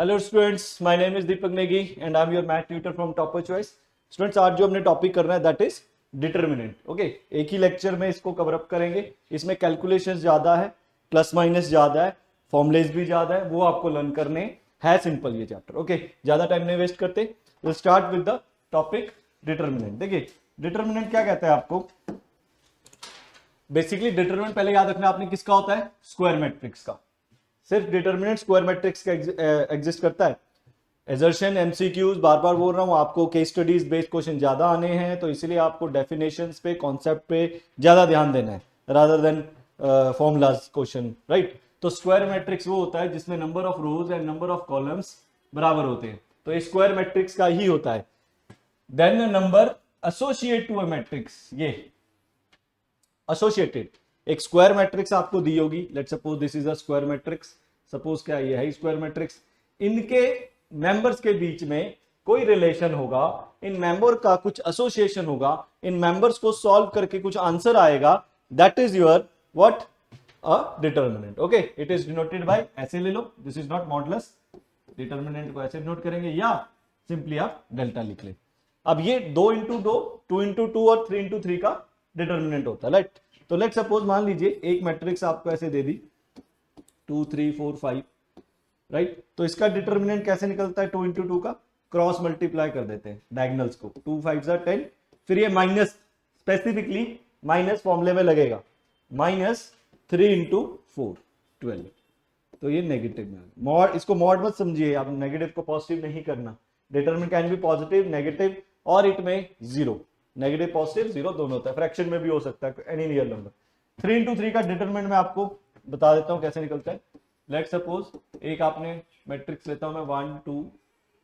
Hello students, my name is Deepak Negi and I am your math tutor from topper choice. Students, आज जो हमने topic करना है that is determinant. Okay, एक ही lecture में इसको कवर अप करेंगे। इसमें कैलकुलेशंस ज्यादा है, प्लस माइनस ज्यादा है, फॉर्मुलेज भी ज्यादा है, वो आपको लर्न करने है। सिंपल ये चैप्टर। ओके, ज्यादा टाइम नहीं वेस्ट करते, will start with the topic determinant. देखिए डिटर्मिनेंट क्या कहता है आपको। बेसिकली डिटर्मिनेंट पहले याद रखना आपने किसका होता है, स्क्वायर मैट्रिक्स का। सिर्फ डिटर्मिनेंट स्क्वायर मैट्रिक्स का एग्जिस्ट करता है। एजर्शन, एमसीक्यूज, बार बार बोल रहा हूं आपको, केस स्टडीज बेस्ड क्वेश्चन ज्यादा आने हैं, तो इसलिए आपको डेफिनेशंस पे, कॉन्सेप्ट पे ज्यादा ध्यान देना है rather than formulas question, right. तो स्क्वायर मैट्रिक्स वो होता है जिसमें number of rose and number of columns बराबर होते हैं, तो ये स्क्वायर मैट्रिक्स का ही होता है। Then number associate to a matrix, ये एसोसिएटेड एक स्क्वायर मैट्रिक्स आपको दी होगी। Let's suppose this is a square matrix, suppose क्या ये है स्क्वायर मैट्रिक्स। इनके मेंबर्स के बीच में कोई रिलेशन होगा, इन मेंबर का कुछ एसोसिएशन होगा, इन मेंबर्स को सॉल्व करके कुछ आंसर आएगा, that is your what, a determinant. Okay, it is denoted by, ऐसे ले लो, this is not modulus. Determinant को ऐसे डिनोट करेंगे या सिंपली आप डेल्टा लिख ले। अब ये 2 इंटू 2, 2 इंटू 2 और 3 इंटू 3 का डिटर्मिनेंट होता है, राइट। तो लेट सपोज मान लीजिए एक मैट्रिक्स आपको ऐसे दे दी 2 3 4 5, राइट। तो इसका डिटर्मिनेंट कैसे निकलता है, 2 इंटू 2 का क्रॉस मल्टीप्लाई कर देते हैं डायगनल्स को, 2 5 10, फिर ये माइनस, स्पेसिफिकली माइनस फॉर्मूले में लगेगा, -3 इंटू 4 12, तो ये नेगेटिव में। मॉड, इसको मॉड मत समझिए आप, नेगेटिव को पॉजिटिव नहीं करना। Determinant can B positive, negative और इट में जीरो, नेगेटिव पॉजिटिव जीरो दोनों होता है, फ्रैक्शन में भी हो सकता है, एनी रियल नंबर। 3 इंटू 3 का डिटरमिनेंट मैं आपको बता देता हूं कैसे निकलता है। लेट सपोज एक आपने मैट्रिक्स लेता हूं मैं 1 2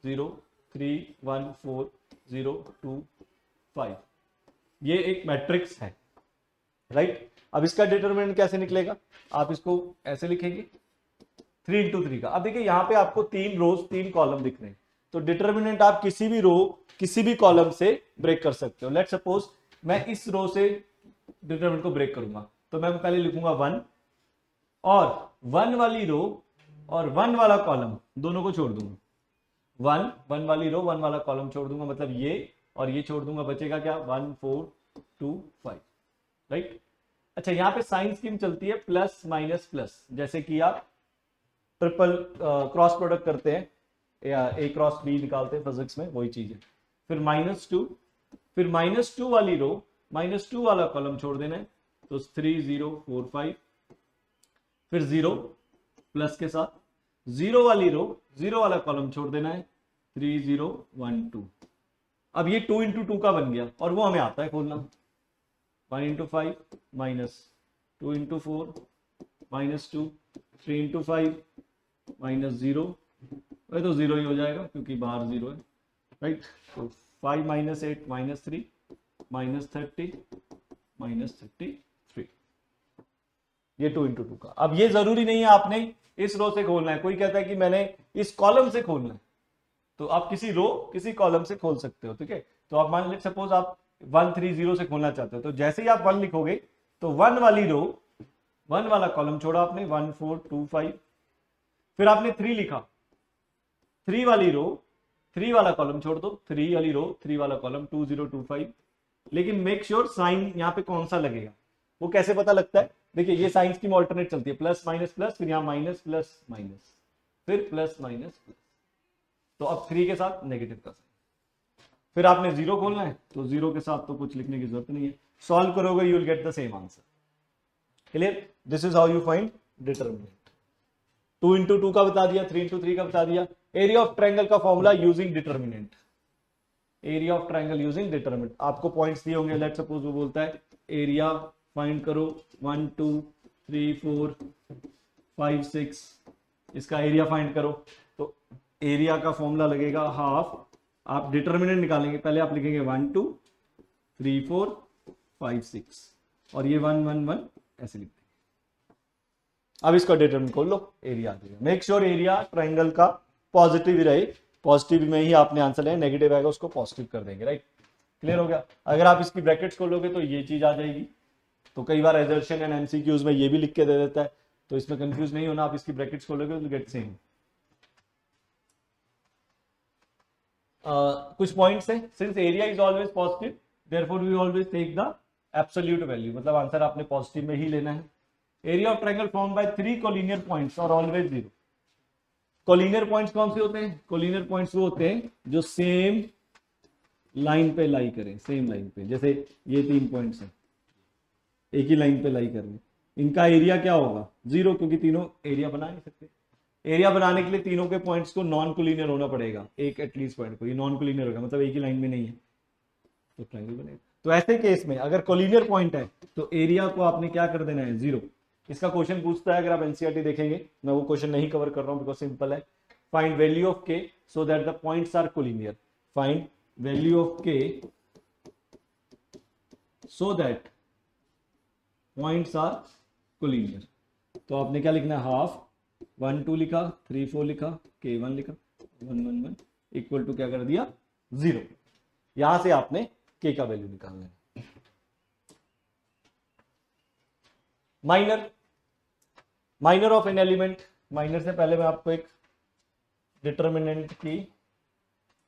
0 3 1 4 0 2 5, ये एक मैट्रिक्स है, राइट। अब इसका डिटरमिनेंट कैसे निकलेगा, आप इसको ऐसे लिखेंगे 3 इंटू 3 का। अब देखिए यहाँ पे आपको 3 रोज 3 कॉलम दिख रहे हैं, तो डिटरमिनेंट आप किसी भी रो किसी भी कॉलम से ब्रेक कर सकते हो। लेट सपोज मैं इस रो से डिटरमिनेंट को ब्रेक करूंगा, तो मैं पहले लिखूंगा 1, और 1 वाली रो और 1 वाला कॉलम दोनों को छोड़ दूंगा। 1 वाली रो 1 वाला कॉलम छोड़ दूंगा, मतलब ये और ये छोड़ दूंगा, बचेगा क्या 1 4 2 5, राइट। अच्छा, यहाँ पे साइन स्कीम चलती है प्लस माइनस प्लस, जैसे कि आप ट्रिपल क्रॉस प्रोडक्ट करते हैं या ए क्रॉस बी निकालते हैं फिजिक्स में, वही चीज है। फिर -2, फिर -2 वाली रो -2 वाला कॉलम छोड़ देना है, तो 3 0 4 5, फिर 0 प्लस के साथ, 0 वाली रो 0 वाला कॉलम छोड़ देना है, 3 0 1 2। अब ये 2 इंटू 2 का बन गया, और वो हमें आता है खोलना। 1 इंटू 5 -2 इंटू 4 -2, 3 इंटू 5 -0, वही तो 0 ही हो जाएगा क्योंकि बाहर 0 है, राइट। तो 5 - 8 -3 -30 -33, ये 2 इंटू 2 का। अब ये जरूरी नहीं है आपने इस रो से खोलना है, कोई कहता है कि मैंने इस कॉलम से खोलना है, तो आप किसी रो किसी कॉलम से खोल सकते हो, ठीक है। तो आप मान लीजिए सपोज आप 1 3 0 से खोलना चाहते हो, तो जैसे ही आप 1 लिखोगे तो 1 वाली रो 1 वाला कॉलम छोड़ा आपने, 1 4 2 5, फिर आपने 3 लिखा, 3 वाली रो 3 वाला कॉलम छोड़ दो, 3 वाली रो 3 वाला कॉलम 2 0 2 5, लेकिन मेक श्योर साइन यहाँ पे कौन सा लगेगा। वो कैसे पता लगता है, देखिए ये साइन स्कीम ऑल्टरनेट चलती है, प्लस माइनस प्लस, फिर यहाँ माइनस प्लस माइनस, फिर प्लस माइनस प्लस, तो अब 3 के साथ नेगेटिव का साइन। फिर आपने 0 खोलना है, तो 0 के साथ तो कुछ लिखने की जरूरत नहीं है, सॉल्व करोगे you will get the same answer. Clear, this is how you find determinant. 2 into 2 का बता दिया, 3 इंटू 3 का बता दिया। एरिया ऑफ ट्रायंगल का formula using determinant, area of triangle using determinant. आपको पॉइंट्स दिए होंगे, लेट सपोज वो बोलता है एरिया फाइंड करो 1 2 3 4 5 6, इसका एरिया फाइंड करो, तो एरिया का फॉर्मूला लगेगा हाफ। आप डिटरमिनेंट निकालेंगे, पहले आप लिखेंगे 1 2 3 4 5 6, और ये 1 1 1 ऐसे लिखते हैं। अब इसका डिटरमिनेंट खोल लो, एरिया आ जाएगा। मेक श्योर एरिया ट्रायंगल का पॉजिटिव ही रहे, पॉजिटिव में ही आपने आंसर लेना, नेगेटिव आएगा उसको पॉजिटिव कर देंगे, राइट। क्लियर हो गया। अगर आप इसकी ब्रैकेट्स खोलोगे तो ये चीज आ जाएगी, तो कई बार एजर्शन एंड एमसीक्यूज में ये भी लिख के दे देता है, तो इसमें कंफ्यूज नहीं होना, आप इसकी ब्रैकेट्स खोलोगे तो गेट सेम। कुछ पॉइंट्स है, since area is always positive therefore we always take the absolute value, मतलब आंसर आपने पॉजिटिव में ही लेना है। Area of triangle form by 3 collinear points और ऑलवेज 0। कोलिनियर पॉइंट्स कौन से होते हैं? कोलिनियर पॉइंट्स वो होते हैं जो सेम लाइन पे लाई करें, सेम लाइन पे, जैसे ये 3 पॉइंट्स हैं एक ही लाइन पे लाई कर रहे हैं, इनका एरिया क्या होगा? 0, क्योंकि तीनों एरिया बना नहीं सकते। एरिया बनाने के लिए तीनों के पॉइंट्स को नॉन कोलिनियर होना पड़ेगा, एक एटलीस्ट पॉइंट को, ये नॉन कोलिनियर होगा मतलब एक ही लाइन में नहीं है तो ट्रायंगल बनेगा। तो ऐसे केस में अगर कोलिनियर पॉइंट है तो एरिया को आपने क्या कर देना है? 0। इसका क्वेश्चन पूछता है, अगर आप एनसीईआरटी देखेंगे, मैं वो क्वेश्चन नहीं कवर कर रहा हूं बिकॉज सिंपल है। Find value of K so that the points are collinear. Find value of K so that points are collinear. तो आपने क्या लिखना है? हाफ 1 2 लिखा, 3 4 लिखा, के 1 लिखा, 1 1 1 इक्वल टू क्या कर दिया? 0। यहां से आपने के का वैल्यू निकालना है। Minor of an element. Minor से पहले मैं आपको एक डिटर्मिनेंट की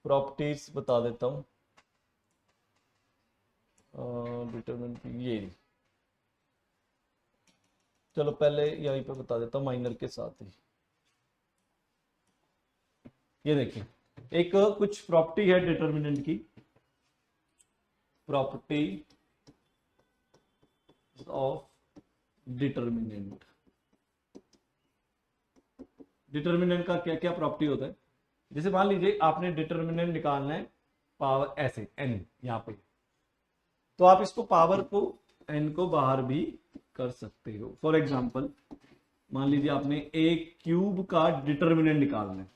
प्रॉपर्टीज बता देता हूं। डिटर्मिनेंट की ये, चलो पहले यहीं पे बता देता हूं माइनर के साथ ही। ये देखिए, एक कुछ प्रॉपर्टी है डिटर्मिनेंट की, प्रॉपर्टी ऑफ डिटर्मिनेंट। डिटर्मिनेंट का क्या क्या प्रॉपर्टी होता है? जैसे मान लीजिए आपने डिटर्मिनेंट निकालना है पावर ऐसे n यहां पे, तो आप इसको पावर को n को बाहर भी कर सकते हो। फॉर एग्जांपल मान लीजिए आपने a क्यूब का डिटर्मिनेंट निकालना है,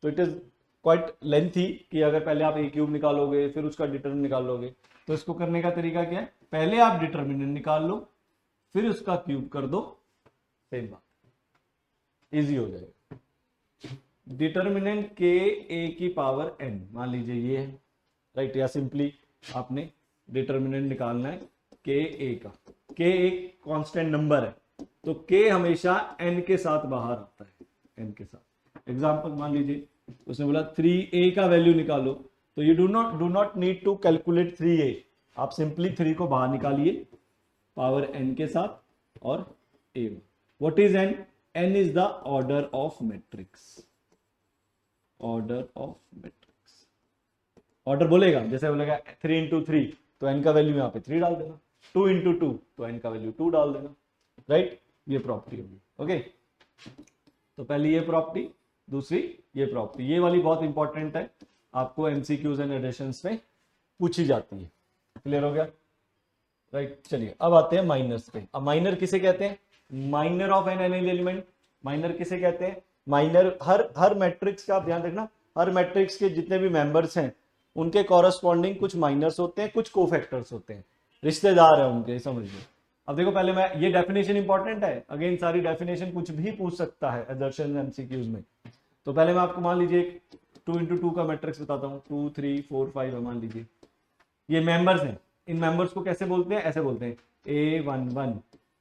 तो इट इज क्वाइट लेंथी कि अगर पहले आप a क्यूब निकालोगे फिर उसका डिटर्मिनेंट निकालोगे। तो इसको करने का तरीका क्या है? पहले आप डिटर्मिनेंट निकाल लो फिर उसका क्यूब कर दो, सेम बात, इजी हो जाएगा। डिटर्मिनेंट के ए की पावर n मान लीजिए ये है, राइट, या सिंपली आपने डिटर्मिनेंट निकालना है के ए का। के एक कांस्टेंट नंबर है तो के हमेशा n के साथ बाहर आता है, n के साथ। एग्जांपल मान लीजिए उसने बोला 3a का वैल्यू निकालो, तो you do not need to calculate 3a, आप सिंपली 3 को बाहर निकालिए पावर n के साथ और a। What is n? n is the order of matrix. Order of matrix, order बोलेगा, जैसे बोलेगा 3 इंटू 3 तो n का वैल्यू यहाँ पे 3 डाल देना, 2 इंटू 2 तो n का वैल्यू 2 डाल देना, राइट। ये प्रॉपर्टी होगी। ओके, तो पहली ये प्रॉपर्टी, दूसरी ये प्रॉपर्टी, ये वाली बहुत इंपॉर्टेंट है, आपको एमसीक्यूज एंड एडिशंस में पूछी जाती है। क्लियर हो गया, राइट। चलिए अब आते हैं माइनर्स पे। अब माइनर किसे कहते हैं? Minor of an element. Minor किसे कहते हैं? माइनर हर मैट्रिक्स का आप ध्यान रखना, हर मैट्रिक्स के जितने भी मेंबर्स हैं उनके कॉरस्पॉन्डिंग कुछ माइनर्स होते हैं, कुछ कोफैक्टर्स होते हैं, रिश्तेदार है उनके, समझिए। अब देखो पहले मैं ये डेफिनेशन इंपॉर्टेंट है, अगेन सारी डेफिनेशन कुछ भी पूछ सकता है एजर्शन एमसीक्यूज में। तो पहले मैं आपको मान लीजिए 2 इंटू 2 का मैट्रिक्स बताता हूँ, 2 3 4 5 है मान लीजिए, ये मेंबर्स हैं। इन मेंबर्स को कैसे बोलते हैं? ऐसे बोलते हैं A11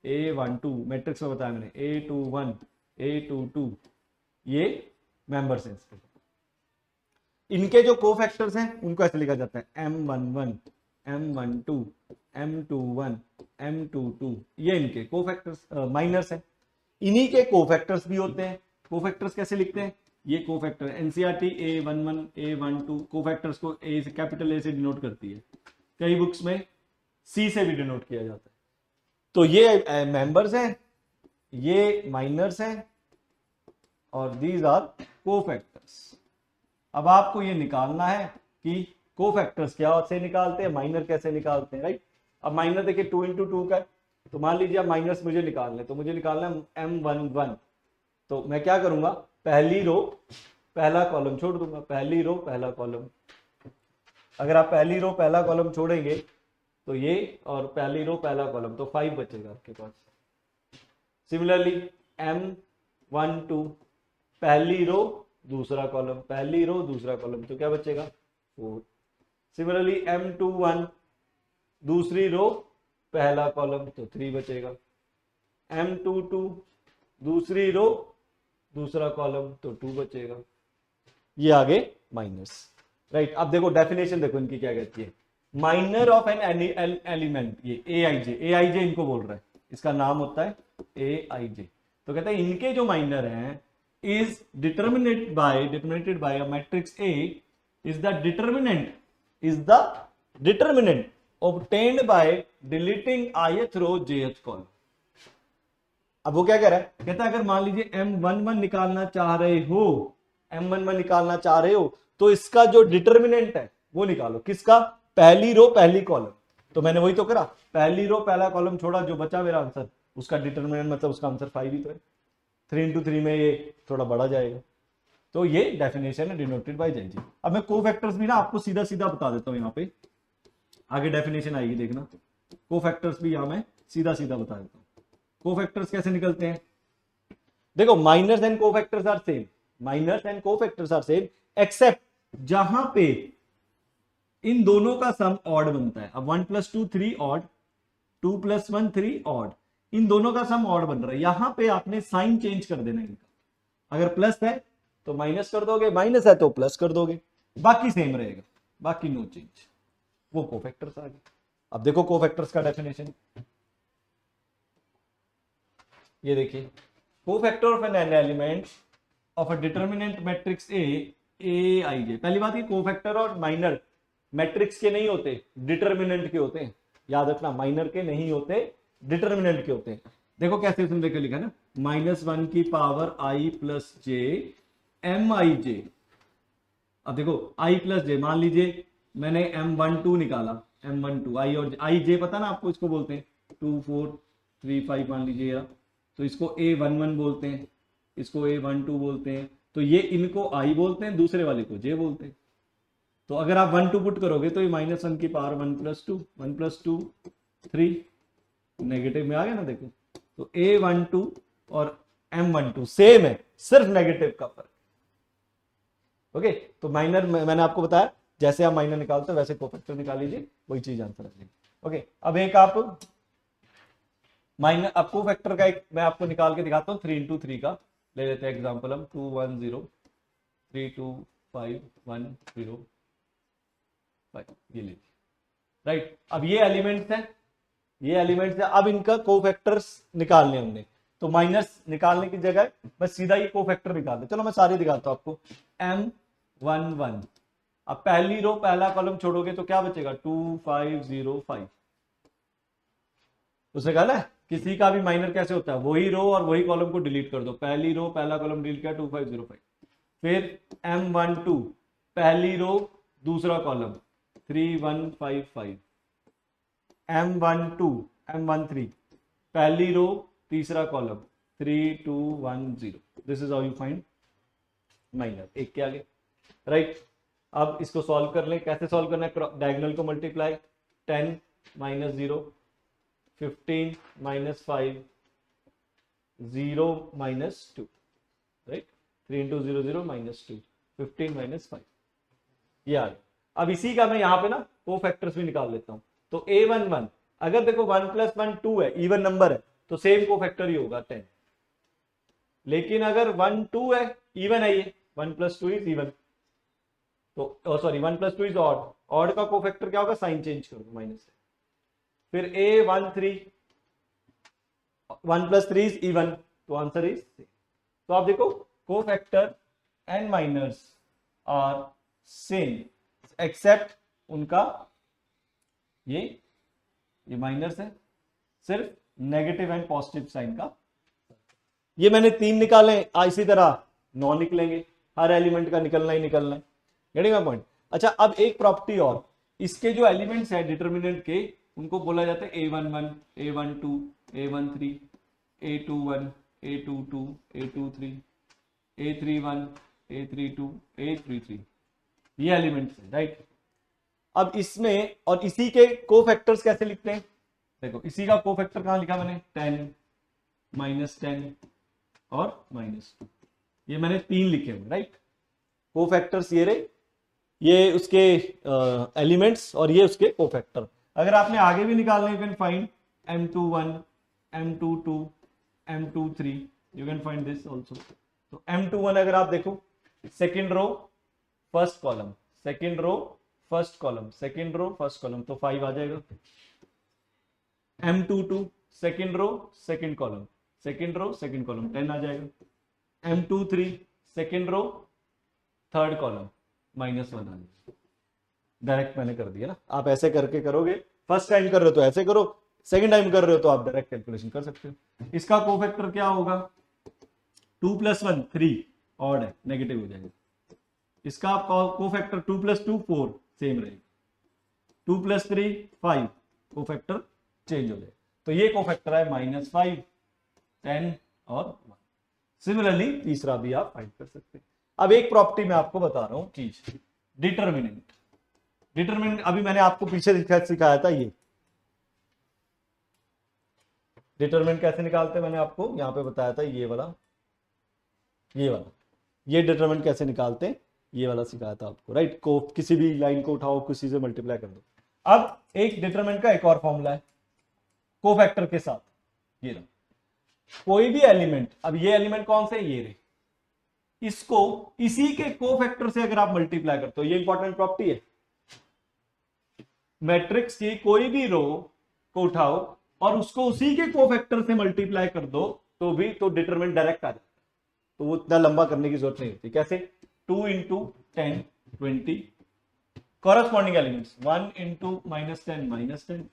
A12, मैट्रिक्स में बताया मैंने, A21 A22, ये मेंबर्स हैं इसके। इनके जो कोफैक्टर्स हैं उनको ऐसे लिखा जाता है M11 M12 M21 M22, ये इनके कोफैक्टर्स माइनर्स हैं। इन्हीं के कोफैक्टर्स भी होते हैं। कोफैक्टर्स कैसे लिखते हैं? ये cofactor NCERT A11 A12 cofactors को ए से, कैपिटल ए से डिनोट करती है, कई बुक्स में सी से भी डिनोट किया जाता है। तो ये मेंबर्स हैं, ये माइनर्स हैं और दीज आर कोफैक्टर्स। अब आपको ये निकालना है कि कोफैक्टर्स क्या से निकालते हैं, माइनर कैसे निकालते हैं, राइट। अब माइनर देखिए 2 इंटू 2 का है, तो मान लीजिए अब माइनर्स मुझे निकालना है, तो मुझे निकालना है M11। तो मैं क्या करूंगा? पहली रो पहला कॉलम छोड़ दूंगा, पहली रो पहला कॉलम। अगर आप पहली रो पहला कॉलम छोड़ेंगे तो ये, और पहली रो पहला कॉलम, तो 5 बचेगा आपके पास। सिमिलरली M12 पहली रो दूसरा कॉलम, पहली रो दूसरा कॉलम, तो क्या बचेगा? 4। सिमिलरली M21 दूसरी रो पहला कॉलम, तो 3 बचेगा। M22 दूसरी रो दूसरा कॉलम, तो 2 बचेगा। ये आगे माइनस। राइट। अब देखो डेफिनेशन देखो इनकी क्या कहती है, माइनर ऑफ एन एलिमेंट, ये ए आई जे इनको बोल रहा है, इसका नाम होता है ए आई जे। तो कहता है इनके जो माइनर हैं is determinated by a matrix A is the determinant obtained by deleting ith row jth column। अब वो क्या कह रहा है, कहता है अगर मान लीजिए M11 निकालना चाह रहे हो, M11 निकालना चाह रहे हो तो इसका जो डिटर्मिनेंट है वो निकालो, किसका, पहली रो पहली कॉलम। तो मैंने वही तो करा, पहली रो पहला कॉलम छोड़ा, जो बचा मेरा आंसर उसका डिटर्मिनेंट मतलब उसका आंसर 5 ही तो है। 3 into 3 में ये थोड़ा बढ़ा जाएगा। तो ये डेफिनेशन है डिनोटेड बाय जेनजी। अब मैं कोफैक्टर्स भी ना आपको सीधा सीधा बता देता हूं, यहाँ पे आगे डेफिनेशन आएगी देखना। कोफैक्टर्स भी यहां मैं सीधा सीधा बता देता हूं। कोफैक्टर्स कैसे निकलते हैं, देखो minors and cofactors are same, minors and cofactors are same except जहां पे इन दोनों का सम ऑड बनता है। अब 1 + 2 3 ऑड, 2 + 1 3 ऑड, इन दोनों का सम ऑड बन रहा है। यहां पे आपने साइन चेंज कर देना इनका, अगर प्लस है तो माइनस कर दोगे, माइनस है तो प्लस कर दोगे, बाकी सेम रहेगा, बाकी नो चेंज। वो कोफैक्टर्स आ गए। अब देखो कोफैक्टर्स का डेफिनेशन, ये देखिए, cofactor of an element of a determinant matrix A I J. पहली बात, ये कोफैक्टर और माइनर मैट्रिक्स के नहीं होते, डिटर्मिनेंट के होते हैं, याद रखना, माइनर के नहीं होते, डिटर्मिनेंट के होते हैं। देखो कैसे उसने देखो लिखा ना, -1 की पावर i + j mij। अब देखो i + j, मान लीजिए मैंने M12 निकाला, M12 i और i j पता ना आपको, इसको बोलते हैं 2 4 3 5 मान लीजिए, तो इसको A11 बोलते हैं, इसको A12 बोलते हैं। तो ये इनको i बोलते हैं, दूसरे वाले को j बोलते हैं। तो अगर आप 1 2 पुट करोगे तो ये -1 की पावर 1 + 2 1 + 2 3, नेगेटिव में आ गया ना देखो। तो A12 और M12 सेम है, सिर्फ नेगेटिव का फर्क। ओके, तो माइनर मैंने आपको बताया, जैसे आप माइनर निकालते हो वैसे कोफैक्टर निकाल लीजिए, वही चीज आंसर आ जाएगी। ओके, अब एक आप माइनर, अब कोफैक्टर का एक मैं आपको निकाल के दिखाता हूँ, 3 into 3 का ले लेते हैं एग्जांपल हम, 2 1 0 3 2 5 1 0 5, ये लीजिए, राइट। अब ये एलिमेंट्स है, ये एलिमेंट्स है, अब इनका कोफैक्टर्स निकालने हमने, तो माइनस निकालने की जगह बस सीधा ये कोफैक्टर निकाल दे। चलो मैं सारे दिखाता हूं आपको। M11, अब पहली रो पहला कॉलम छोड़ोगे तो क्या बचेगा, 2 5 0 5। उसने कहा ना किसी का भी माइनर कैसे होता है, वही रो और वही कॉलम को डिलीट कर दो, पहली रो पहला कॉलम डिलीट किया 2 5 0 5। फिर M12 पहली रो दूसरा कॉलम 3 1 5 5। M12 M13 पहली रो तीसरा column 3 2 1 0। This is how you find minor, एक के आगे, राइट। अब इसको सॉल्व कर लें, कैसे सॉल्व करना है, डायगोनल को मल्टीप्लाई, 10 - 0 15 - 5 0 - 2, राइट। 3 × 0 0 -2 15 - 5, ये आ गया। अब इसी का मैं यहाँ पे ना कोफैक्टर्स भी निकाल लेता हूँ। तो A11 अगर देखो 1 + 1 2 है, इवन नंबर है, तो सेम कोफैक्टर ही होगा 10। लेकिन अगर 1 2 है, इवन है, ये 1 + 2 इज इवन, तो सॉरी 1 + 2 इज ऑड, ऑड का कोफैक्टर क्या होगा, साइन चेंज कर दो माइनस से। फिर A13 1 + 3 इज इवन, तो आंसर इज। तो आप देखो cofactor and minors are same except उनका ये माइनस है, सिर्फ नेगेटिव एंड पॉजिटिव साइन का। ये मैंने 3 निकाले, इसी तरह 9 निकलेंगे, हर एलिमेंट का निकलना ही निकलना है, गेटिंग माय पॉइंट। अच्छा, अब एक प्रॉपर्टी और, इसके जो एलिमेंट्स हैं डिटर्मिनेंट के, उनको बोला जाता है A11 A12 A13 A21 A22 A23 A31 A32 A33, ये एलिमेंट्स है, राइट। अब इसमें और इसी के कोफैक्टर्स कैसे लिखते हैं, देखो इसी का कोफैक्टर कहां लिखा मैंने, 10 -10 और -2, ये मैंने 3 लिखे हुए, राइट। कोफैक्टर्स ये रहे, ये उसके एलिमेंट्स और ये उसके कोफैक्टर। अगर आपने आगे भी निकालना, you can find M21 M22 M23, you can find this also. तो M21 अगर आप देखो, second row first column, second row first column, second row first column, तो 5 आ जाएगा। M22 second row second column, second row second column 10 आ जाएगा। M23 second row third column -1 आ जाएगा। डायरेक्ट मैंने कर दिया ना, आप ऐसे करके करोगे, फर्स्ट टाइम कर रहे हो तो ऐसे करो, सेकंड टाइम कर रहे हो तो आप डायरेक्ट कैलकुलेशन कर सकते हो। इसका कोफैक्टर क्या होगा, 2 + 1 3 ऑड है, नेगेटिव हो जाएगा। इसका कोफैक्टर 2 + 2 4 सेम रहेगा, 2 + 3 5 कोफैक्टर चेंज हो जाएगा। तो ये कोफैक्टर है -5 10 और 1। सिमिलरली तीसरा भी आप फाइंड कर सकते हैं। अब एक प्रॉपर्टी मैं आपको बता रहा हूं चीज, डिटरमिनेंट। डिटरमिनेंट अभी मैंने आपको पीछे सिखाया था, ये डिटरमिनेंट कैसे निकालते हैं मैंने आपको यहां पे बताया था, ये वाला ये डिटरमिनेंट कैसे निकालते हैं ये वाला सिखाया था आपको, राइट। को किसी भी लाइन को उठाओ, किसी से मल्टीप्लाई कर दो। अब एक डिटरमिनेंट का एक और फॉर्मूला है कोफैक्टर के साथ, ये रहा। कोई भी एलिमेंट, अब ये एलिमेंट कौन से, ये रहे, इसको इसी के कोफैक्टर से अगर आप मल्टीप्लाई करते हो, ये इंपॉर्टेंट प्रॉपर्टी है, मैट्रिक्स की कोई भी रो को उठाओ और उसको उसी के कोफैक्टर से मल्टीप्लाई कर दो तो भी तो डिटरमिनेंट डायरेक्ट आ जाता है। तो वो इतना लंबा करने की जरूरत नहीं होती। कैसे, 2 × 10 20 कॉरस्पॉन्डिंग एलिमेंट्स, 1 × -10 -10,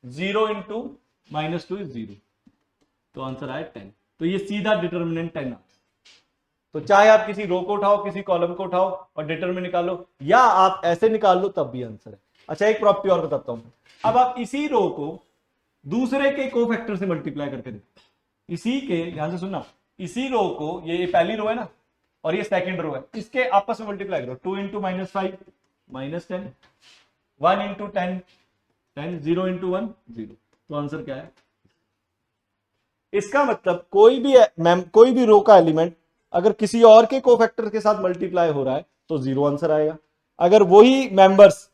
0 × -2 is 0, तो आंसर आया 10। तो ये सीधा डिटरमिनेंट 10 आता है। तो चाहे आप किसी रो को उठाओ, किसी कॉलम को उठाओ और डिटरमिनेंट निकालो, या आप ऐसे निकाल लो तब भी आंसर है। अच्छा, एक प्रॉपर्टी और बताता हूं। अब आप इसी रो को दूसरे के कोफैक्टर से मल्टीप्लाई करके देखो, इसी के, ध्यान से सुनना, इसी रो को, ये पहली रो है ना और ये सेकंड रो है, इसके आपस में मल्टीप्लाई करो, 2 × -5 -10, 1 × 10 10, 0 × 1 0, तो आंसर क्या है। इसका मतलब कोई भी रो का एलिमेंट अगर किसी और के कोफैक्टर के साथ मल्टीप्लाई हो रहा है तो 0 आंसर आएगा। अगर वही मेंबर्स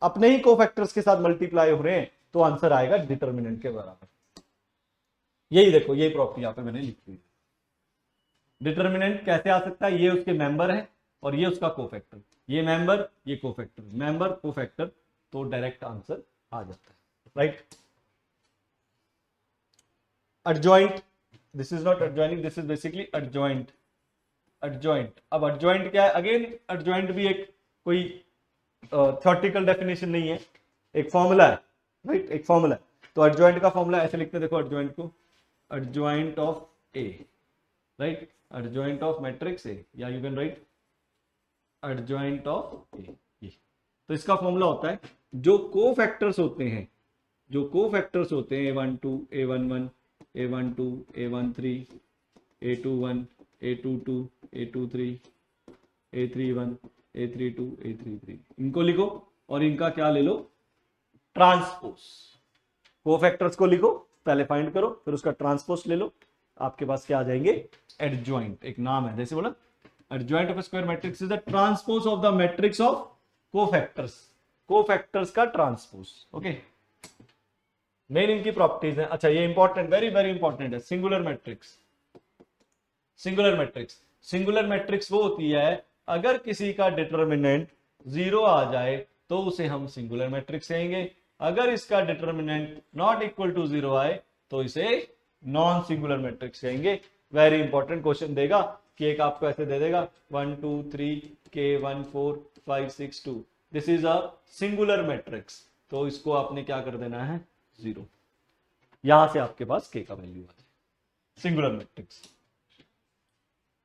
अपने ही कोफैक्टर्स के साथ मल्टीप्लाई हो रहे हैं तो आंसर आएगा डिटरमिनेंट के बराबर। यही देखो, यही प्रॉपर्टी यहां पे मैंने लिखी है। डिटरमिनेंट कैसे आ सकता है, ये उसके मेंबर है और ये उसका कोफैक्टर, ये मेंबर ये कोफैक्टर, मेंबर कोफैक्टर, तो डायरेक्ट आंसर आ जाता है, right. adjoint, this is not adjoining, this is basically adjoint। अब adjoint क्या है, अगेन adjoint भी एक कोई थ्योरेटिकल डेफिनेशन नहीं है, एक फॉर्मूला है, राइट, एक फॉर्मूला है। तो adjoint का फॉर्मूला ऐसे लिखते हैं, देखो adjoint को, adjoint of A, right, adjoint of matrix A, या you can write adjoint of A, ये। तो इसका फॉर्मूला होता है, जो कोफैक्टर्स होते हैं, A12 A11 A12 A13 A21 A22 A23 A31 A32 A33, इनको लिखो और इनका क्या ले लो, ट्रांसपोज। कोफैक्टर्स को लिखो, पहले फाइंड करो, फिर उसका ट्रांसपोज ले लो, आपके पास क्या आ जाएंगे, एडजॉइंट, एक नाम है, जैसे बोला adjoint of a square matrix is the transpose of the matrix of cofactors, cofactors का ट्रांसपोज, ओके। मेन इनकी प्रॉपर्टीज है। अच्छा, ये इंपॉर्टेंट, वेरी वेरी इंपॉर्टेंट है, सिंगुलर मैट्रिक्स। सिंगुलर मैट्रिक्स वो होती है अगर किसी का डिटरमिनेंट 0 आ जाए तो उसे हम सिंगुलर मैट्रिक्स कहेंगे, अगर इसका डिटरमिनेंट नॉट इक्वल टू 0 आए तो इसे नॉन सिंगुलर मैट्रिक्स कहेंगे। वेरी इंपॉर्टेंट क्वेश्चन देगा कि एक आपको ऐसे दे देगा 1 2 3 k 1 4 5 6 2, this is a singular matrix, तो इसको आपने क्या कर देना है, 0। यहां से आपके पास k का वैल्यू आ जाए, सिंगुलर मैट्रिक्स।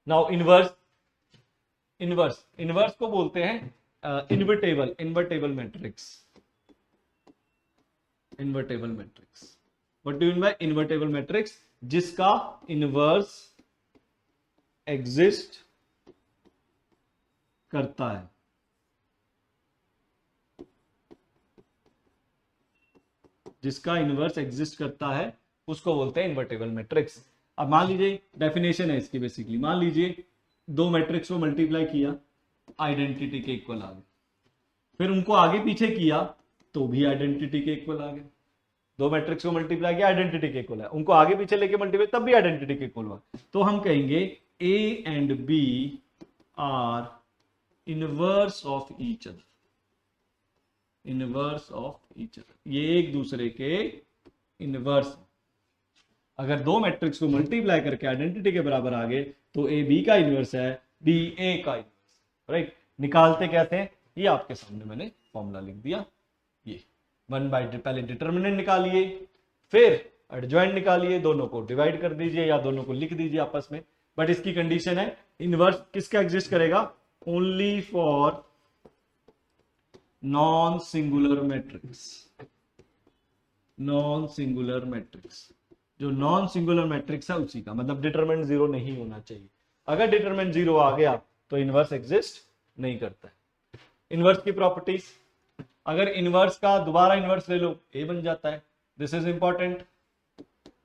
नाउ इनवर्स को बोलते हैं invertible matrix. What do you mean by invertible matrix, जिसका इनवर्स एग्जिस्ट करता है, जिसका इनवर्स एग्जिस्ट करता है उसको बोलते हैं इन्वर्टेबल मैट्रिक्स। अब मान लीजिए, डेफिनेशन है इसकी बेसिकली, मान लीजिए दो मैट्रिक्स को मल्टीप्लाई किया, आइडेंटिटी के इक्वल आ गए, फिर उनको आगे पीछे किया तो भी आइडेंटिटी के इक्वल आ गए। दो मैट्रिक्स को मल्टीप्लाई किया, आइडेंटिटी के इक्वल है, उनको आगे पीछे लेके मल्टीप्लाई तब भी आइडेंटिटी के इक्वल हुआ, तो हम कहेंगे A and B are inverse of each other, inverse of each other, ये एक दूसरे के इनवर्स। अगर दो मैट्रिक्स को मल्टीप्लाई करके आइडेंटिटी के बराबर आ गए तो ए बी का इनवर्स है, बी ए का इनवर्स, राइट। निकालते कैसे हैं, ये आपके सामने मैंने फॉर्मूला लिख दिया। ये 1/, पहले डिटर्मिनेंट निकालिए, फिर एडजॉइंट निकालिए, दोनों को डिवाइड कर दीजिए या दोनों को लिख दीजिए आपस में। बट इसकी कंडीशन है इनवर्स किसका एग्जिस्ट करेगा, only for non singular matrix, non singular matrix. जो नॉन सिंगुलर मैट्रिक्स है उसी का, मतलब डिटरमिनेंट 0 नहीं होना चाहिए। अगर डिटरमिनेंट 0 आ गया तो इनवर्स एग्जिस्ट नहीं करता है। इनवर्स की प्रॉपर्टीज, अगर इनवर्स का दोबारा इनवर्स ले लो, ए बन जाता है। This is important.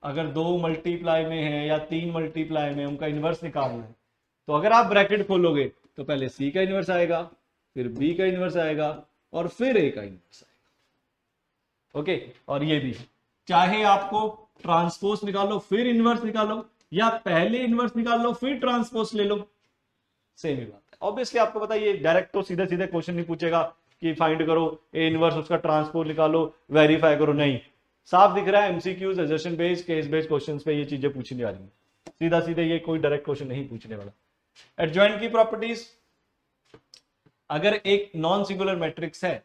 अगर 2 मल्टीप्लाई में है या 3 मल्टीप्लाई में, उनका इनवर्स निकालना है, तो अगर आप ब्रैकेट खोलोगे तो पहले सी का इनवर्स आएगा, फिर बी का इनवर्स आएगा और फिर ए का इनवर्स आएगा। ओके, और ये भी चाहे आपको ट्रांसपोज निकालो फिर इनवर्स निकालो, या पहले इनवर्स निकाल लो फिर ट्रांसपोज ले लो, सेम ही बात है। ऑब्वियसली आपको पता है ये डायरेक्ट तो सीधे सीधे क्वेश्चन नहीं पूछेगा कि फाइंड करो ए इनवर्स, उसका ट्रांसपोज निकालो, वेरीफाई करो, नहीं। साफ दिख रहा है MCQs, assertion based, case based questions पे ये चीजें पूछने वाली हैं, सीधा सीधे ये कोई डायरेक्ट क्वेश्चन नहीं पूछने वाला। एडजॉइंट की प्रॉपर्टीज, अगर एक नॉन सिंगुलर मैट्रिक्स है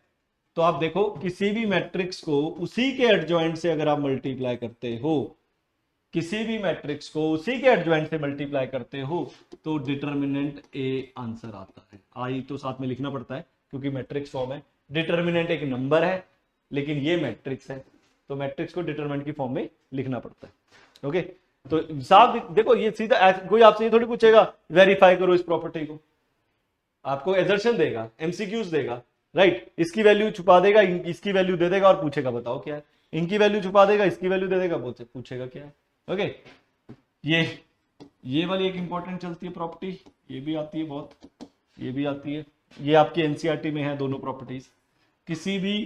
तो आप देखो किसी भी मैट्रिक्स को उसी के एडजॉइंट से अगर आप मल्टीप्लाई करते हो, किसी भी मैट्रिक्स को उसी के एडजॉइंट से मल्टीप्लाई करते हो तो डिटर्मिनेंट ए आंसर आता है। आई तो साथ में लिखना पड़ता है क्योंकि मैट्रिक्स फॉर्म है। डिटर्मिनेंट एक नंबर है लेकिन ये मैट्रिक्स है, तो मैट्रिक्स को डिटरमिनेंट की फॉर्म में लिखना पड़ता है। ओके, तो साफ देखो, ये सीधा कोई आपसे ये थोड़ी पूछेगा वेरीफाई करो इस प्रॉपर्टी को, आपको एजर्शन देगा, एमसीक्यूज देगा, राइट। इसकी वैल्यू छुपा देगा, इसकी वैल्यू दे देगा और पूछेगा बताओ क्या है। इनकी वैल्यू छुपा देगा, इसकी वैल्यू दे देगा, पूछेगा क्या है। ओके, ये वाली एक इंपॉर्टेंट चलती है प्रॉपर्टी, ये भी आती है बहुत, ये भी आती है, ये आपकी एनसीईआरटी में है दोनों प्रॉपर्टीज। किसी भी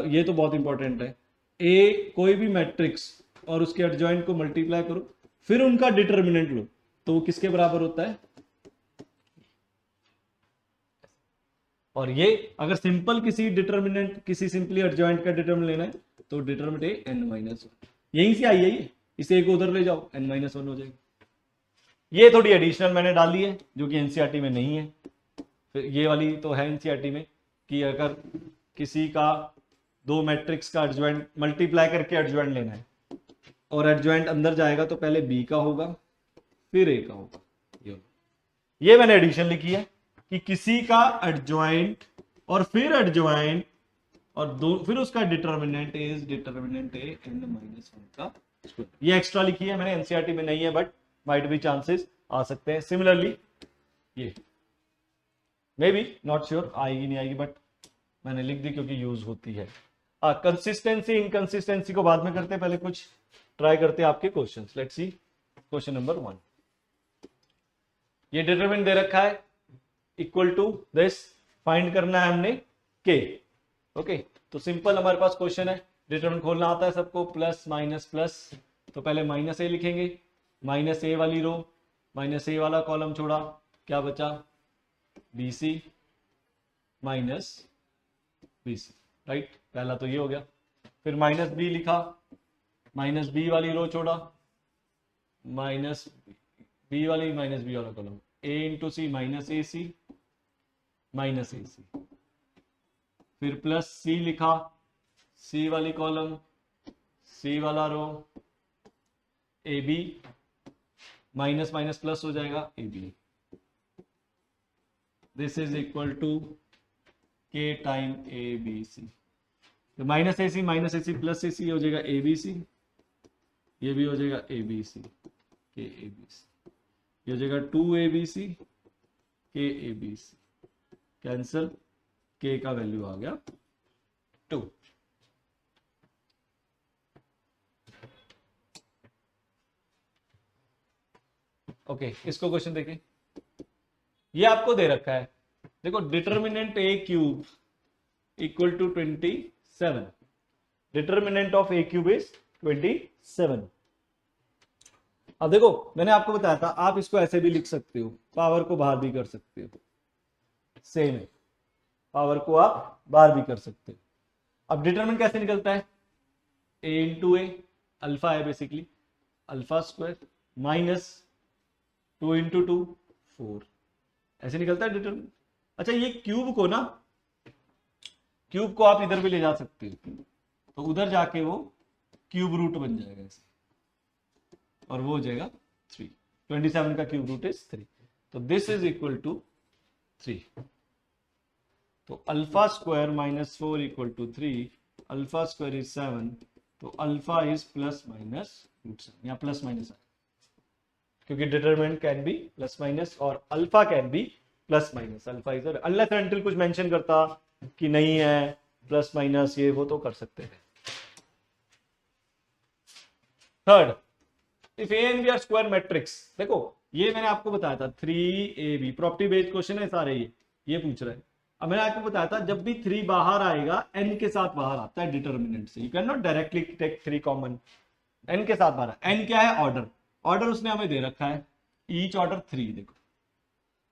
ये तो बहुत इंपॉर्टेंट है, ए कोई भी मैट्रिक्स और उसके एडजॉइंट को मल्टीप्लाई करो फिर उनका डिटर्मिनेंट लो तो वो किसके बराबर होता है। और ये अगर सिंपल किसी डिटर्मिनेंट, किसी सिंपली एडजॉइंट का डिटर्मिनेंट लेना है तो डिटर्मिनेंट n-1 यहीं से आई है, ये इसे एक उधर ले जाओ n-1 हो जाएगा। ये थोड़ी एडिशनल मैंने डाली है जो कि एनसीईआरटी में नहीं है। फिर ये वाली तो है एनसीईआरटी में कि अगर किसी का दो मैट्रिक्स का एडजॉइंट मल्टीप्लाई करके एडजॉइंट लेना है और एडजॉइंट अंदर जाएगा तो पहले बी का होगा फिर ए का होगा। ये मैंने एडिशन लिखी है कि किसी का एडजॉइंट और फिर एडजॉइंट और दो फिर उसका determinant is determinant A n-1 का स्क्वायर। ये एक्स्ट्रा लिखी है मैंने, एनसीईआरटी में नहीं है बट माइट बी चांसेस आ सकते हैं। सिमिलरली ये मे बी नॉट श्योर आएगी नहीं आएगी बट मैंने लिख दी क्योंकि यूज होती है। कंसिस्टेंसी इनकंसिस्टेंसी को बाद में करते हैं, पहले कुछ ट्राई करते हैं आपके questions. Let's see question number 1। ये डिटरमिनेंट दे रखा है इक्वल टू दिस, फाइंड करना है हमने के। ओके, तो सिंपल हमारे पास क्वेश्चन है, डिटरमिनेंट खोलना आता है सबको, प्लस माइनस प्लस, तो पहले माइनस ए लिखेंगे, माइनस ए वाली रो, माइनस ए वाला कॉलम छोड़ा, क्या बचा B C minus B C, right. पहला तो ये हो गया, फिर माइनस बी लिखा, माइनस बी वाली रो छोड़ा, माइनस बी वाला column, A into C minus A C minus A C, फिर प्लस सी लिखा, सी वाली कॉलम, सी वाला row, A B, minus minus plus हो जाएगा A B. This is equal to K time A B C, तो minus A C plus ए सी हो जाएगा A B सी, ये भी हो जाएगा ए बी सी के ए बी सी, ये हो जाएगा 2abc के ए बी सी, कैंसल, के का वैल्यू आ गया 2। ओके, इसको क्वेश्चन देखें, ये आपको दे रखा है, देखो determinant A cube equal to 27, determinant of A cube is 27। अब देखो मैंने आपको बताया था आप इसको ऐसे भी लिख सकते हो, पावर को बाहर भी कर सकते हो, सेम है, पावर को आप बार भी कर सकते हो। अब डिटरमिनेंट कैसे निकलता है, a इंटू ए, अल्फा है basically, alpha square minus 2 into 2 4, ऐसे निकलता है डिटरमिनेंट। अच्छा ये क्यूब को ना, क्यूब को आप इधर भी ले जा सकते हो, तो उधर जाके वो क्यूब रूट बन जाएगा ऐसे, और वो हो जाएगा 3, 27 का क्यूब रूट इज 3, तो दिस इज इक्वल टू 3। तो alpha square minus 4 equal to 3, alpha square is 7, तो alpha is plus minus root 7, यहाँ प्लस माइनस है क्योंकि determinant can be plus minus और alpha can be plus minus, alpha is unless until कुछ mention करता कि नहीं है प्लस माइनस ये वो तो कर सकते थे। Third, if A and B are square matrix, देखो ये मैंने आपको बताया था 3ab, प्रॉपर्टी बेस्ड क्वेश्चन है सारे, ये पूछ रहा है। अब मैंने आपको बताया था जब भी 3 बाहर आएगा n के साथ बाहर आता है डिटरमिनेंट से, you can not directly take 3 common, n के साथ बाहर, n क्या है ऑर्डर, ऑर्डर उसने हमें दे रखा है ईच ऑर्डर 3, देखो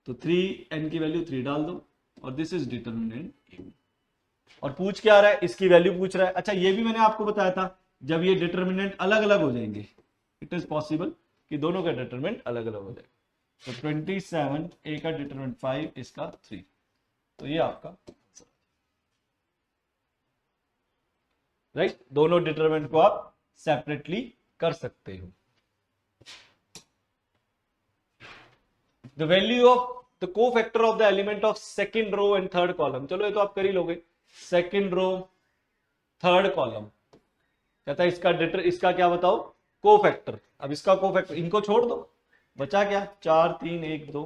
तो 3 n की वैल्यू 3 डाल दो और दिस इज डिटरमिनेंट a, और पूछ क्या रहा है, इसकी वैल्यू पूछ रहा है। अच्छा ये भी मैंने आपको बताया था जब ये डिटरमिनेंट अलग अलग हो जाएंगे, इट इज पॉसिबल कि दोनों का डिटरमिनेंट अलग अलग हो जाए, तो 27 ए का डिटरमिनेंट 5, इसका 3, तो ये आपका राइट, दोनों डिटरमिनेंट को आप सेपरेटली कर सकते हो। The value of the cofactor of the element of second row and third column, चलो ये तो आप कर ही लोगे, सेकंड रो थर्ड कॉलम, कहता है इसका क्या बताओ कोफैक्टर। अब इसका कोफैक्टर, इनको छोड़ दो, बचा क्या 4 3 1 2,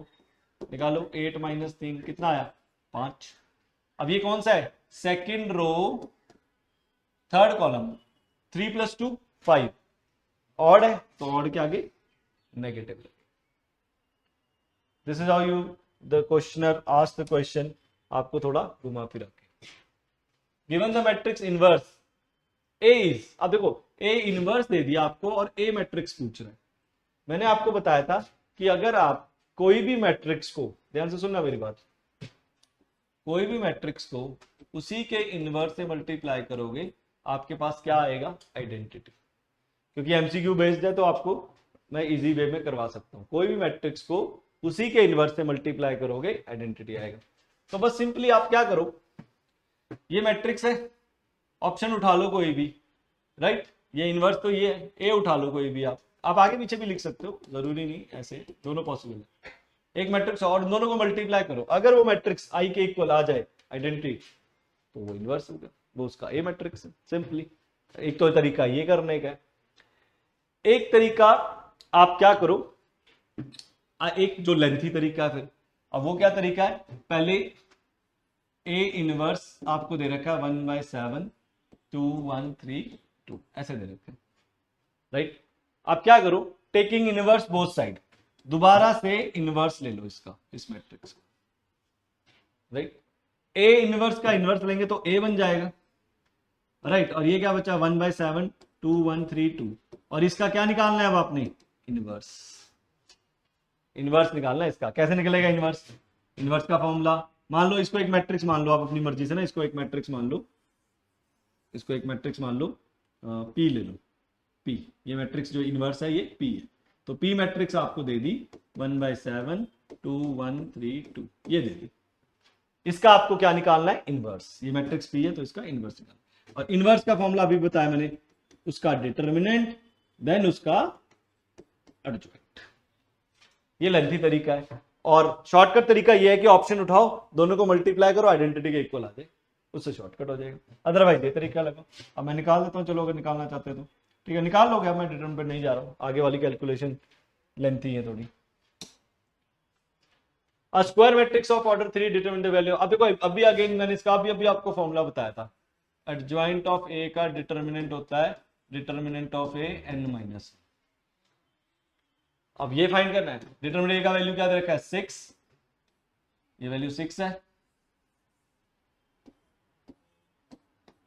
निकालो 8 माइनस 3 कितना आया 5। अब ये कौन सा है, second row third column, 3 plus 2 5, odd है तो ऑड के आगे negative. This is how you the questioner ask the question, आपको थोड़ा घुमा फिरा के। Given the matrix inverse A is, अब देखो ए इनवर्स दे दिया आपको और ए मैट्रिक्स पूछ रहा है। मैंने आपको बताया था कि अगर आप कोई भी मैट्रिक्स को, ध्यान से सुनना मेरी बात, कोई भी मैट्रिक्स को उसी के इनवर्स से मल्टीप्लाई करोगे आपके पास क्या आएगा, आइडेंटिटी। क्योंकि एमसीक्यू बेस्ड है तो आपको मैं इजी वे में करवा सकता हूं, कोई भी मैट्रिक्स को उसी के इनवर्स से मल्टीप्लाई करोगे आइडेंटिटी आएगा। तो बस सिंपली आप क्या करो, ये मैट्रिक्स है, ऑप्शन उठा लो कोई भी, राइट, ये इनवर्स तो ये है, ए उठा लो कोई भी, आप आगे पीछे भी लिख सकते हो, जरूरी नहीं, ऐसे दोनों पॉसिबल है। एक मैट्रिक्स और दोनों को मल्टीप्लाई करो, अगर वो मैट्रिक्स आई के इक्वल आ जाए आइडेंटिटी तो वो इनवर्स होगा, वो उसका ए मैट्रिक्स है सिंपली। एक तो तरीका ये करने का है, एक तरीका आप क्या करो, एक जो लेंथी तरीका है फिर, अब वो क्या तरीका है, पहले ए इनवर्स आपको दे रखा है 1/7 2 1 3 2, ऐसे दे रखा है, राइट। आप क्या करो, टेकिंग इनवर्स बोथ साइड, दोबारा से इनवर्स ले लो इसका, इस मैट्रिक्स का, राइट। ए इनवर्स का इनवर्स लेंगे तो ए बन जाएगा, राइट, और ये क्या बचा 1/7 2 1 3 2, और इसका क्या निकालना है अब आपने, इनवर्स, इनवर्स निकालना है इसका। कैसे निकलेगा इनवर्स, इनवर्स का फॉर्मूला, मान लो इसको एक मैट्रिक्स मान लो आप अपनी मर्जी से ना, इसको एक मैट्रिक्स मान लो, इसको एक मैट्रिक्स मान लो, पी ले लो, पी, ये मैट्रिक्स जो इनवर्स है ये पी है, तो पी मैट्रिक्स आपको दे दी 1/7 2 1 3 2, ये दे दी। इसका आपको क्या निकालना है, इनवर्स, ये मैट्रिक्स पी है तो इसका इनवर्स निकालना, और इनवर्स का फॉर्मूला अभी बताया मैंने, उसका डिटरमिनेंट देन उसका एडजॉइंट, ये लेंथी तरीका है। और शॉर्टकट तरीका ये है कि ऑप्शन उठाओ, दोनों को मल्टीप्लाई करो, आइडेंटिटी के इक्वल आ जाए, उससे शॉर्टकट हो जाएगा। अदरवाइज ये तरीका लगा, अब मैं निकाल देता हूँ, चलो अगर निकालना चाहते हो तो ठीक है निकाल लोगे, अब मैं डिटरमिनेंट पे नहीं जा रहा हूँ, आगे वाली कैलकुलेशन लेंथी है थोड़ी। A square matrix of order 3 determine the value, अब देखो अभी अगेन मैंने इसका अभी आपको फॉर्मूला बताया था, एडजॉइंट ऑफ ए का डिटरमिनेंट होता है डिटरमिनेंट ऑफ ए n-, अब ये फाइंड करना है, डिटरमिनेंट ए का वैल्यू क्या दे रखा है 6, ये वैल्यू 6 है,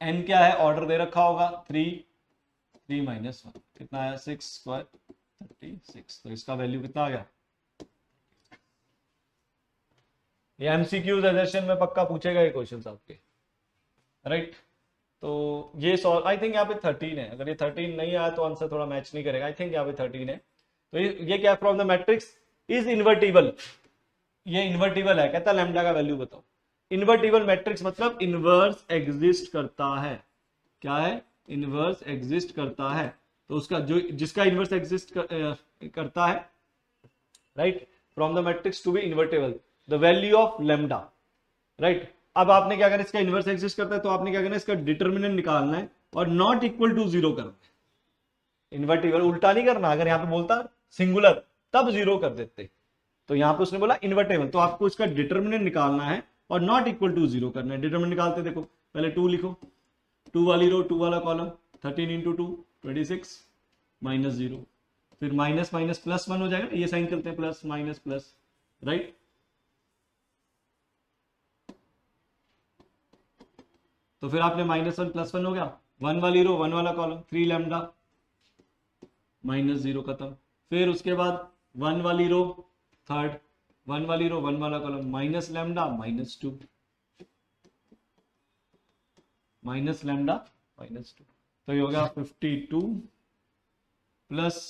n क्या है, ऑर्डर दे रखा होगा 3 3 - 1, कितना आया 6 स्क्वायर 36, तो इसका वैल्यू कितना आ गया, ये एमसीक्यू सजेशन में पक्का पूछेगा ये क्वेश्चन आपके, राइट। तो ये सॉल्व, आई थिंक यहाँ पे 13 है, अगर ये 13 नहीं आया तो आंसर थोड़ा मैच नहीं करेगा, आई थिंक यहाँ पे 13 है। तो ये क्या, from the matrix is invertible, ये इन्वर्टिबल है, कहता लैम्डा का वैल्यू बताओ। इन्वर्टिबल मैट्रिक्स मतलब इनवर्स एग्जिस्ट करता है, क्या है, इनवर्स एग्जिस्ट करता है। तो उसका जो जिसका इनवर्स एग्जिस्ट करता है, right, from the matrix to be invertible the value of lambda, right. अब आपने क्या करना है, इसका इनवर्स एग्जिस्ट करता है तो आपने क्या करना है, इसका डिटर्मिनेंट निकालना है और नॉट इक्वल टू 0 करना है। इन्वर्टिबल उल्टा नहीं करना, अगर यहाँ पे बोलता सिंगुलर तब 0 कर देते, तो यहाँ पे उसने बोला इन्वर्टेबल, तो आपको इसका डिटर्मिनेंट निकालना है और नॉट इक्वल टू 0 करना है। डिटर्मिनेंट निकालते, देखो पहले 2 लिखो, 2 वाली रो 2 वाला कॉलम, 13 इंटू 2 26 माइनस 0, फिर माइनस माइनस प्लस 1 हो जाएगा, ये साइन चलते हैं, प्लस माइनस प्लस, राइट। तो फिर आपने -1 +1 हो गया, 1 वाली रो 1 वाला कॉलम, 3 लैम्डा माइनस 0 खत्म। फिर उसके बाद 1 वाली रो थर्ड, 1 वाली रो 1 वाला column, minus lambda -2, minus lambda -2, तो ये हो गया 52 प्लस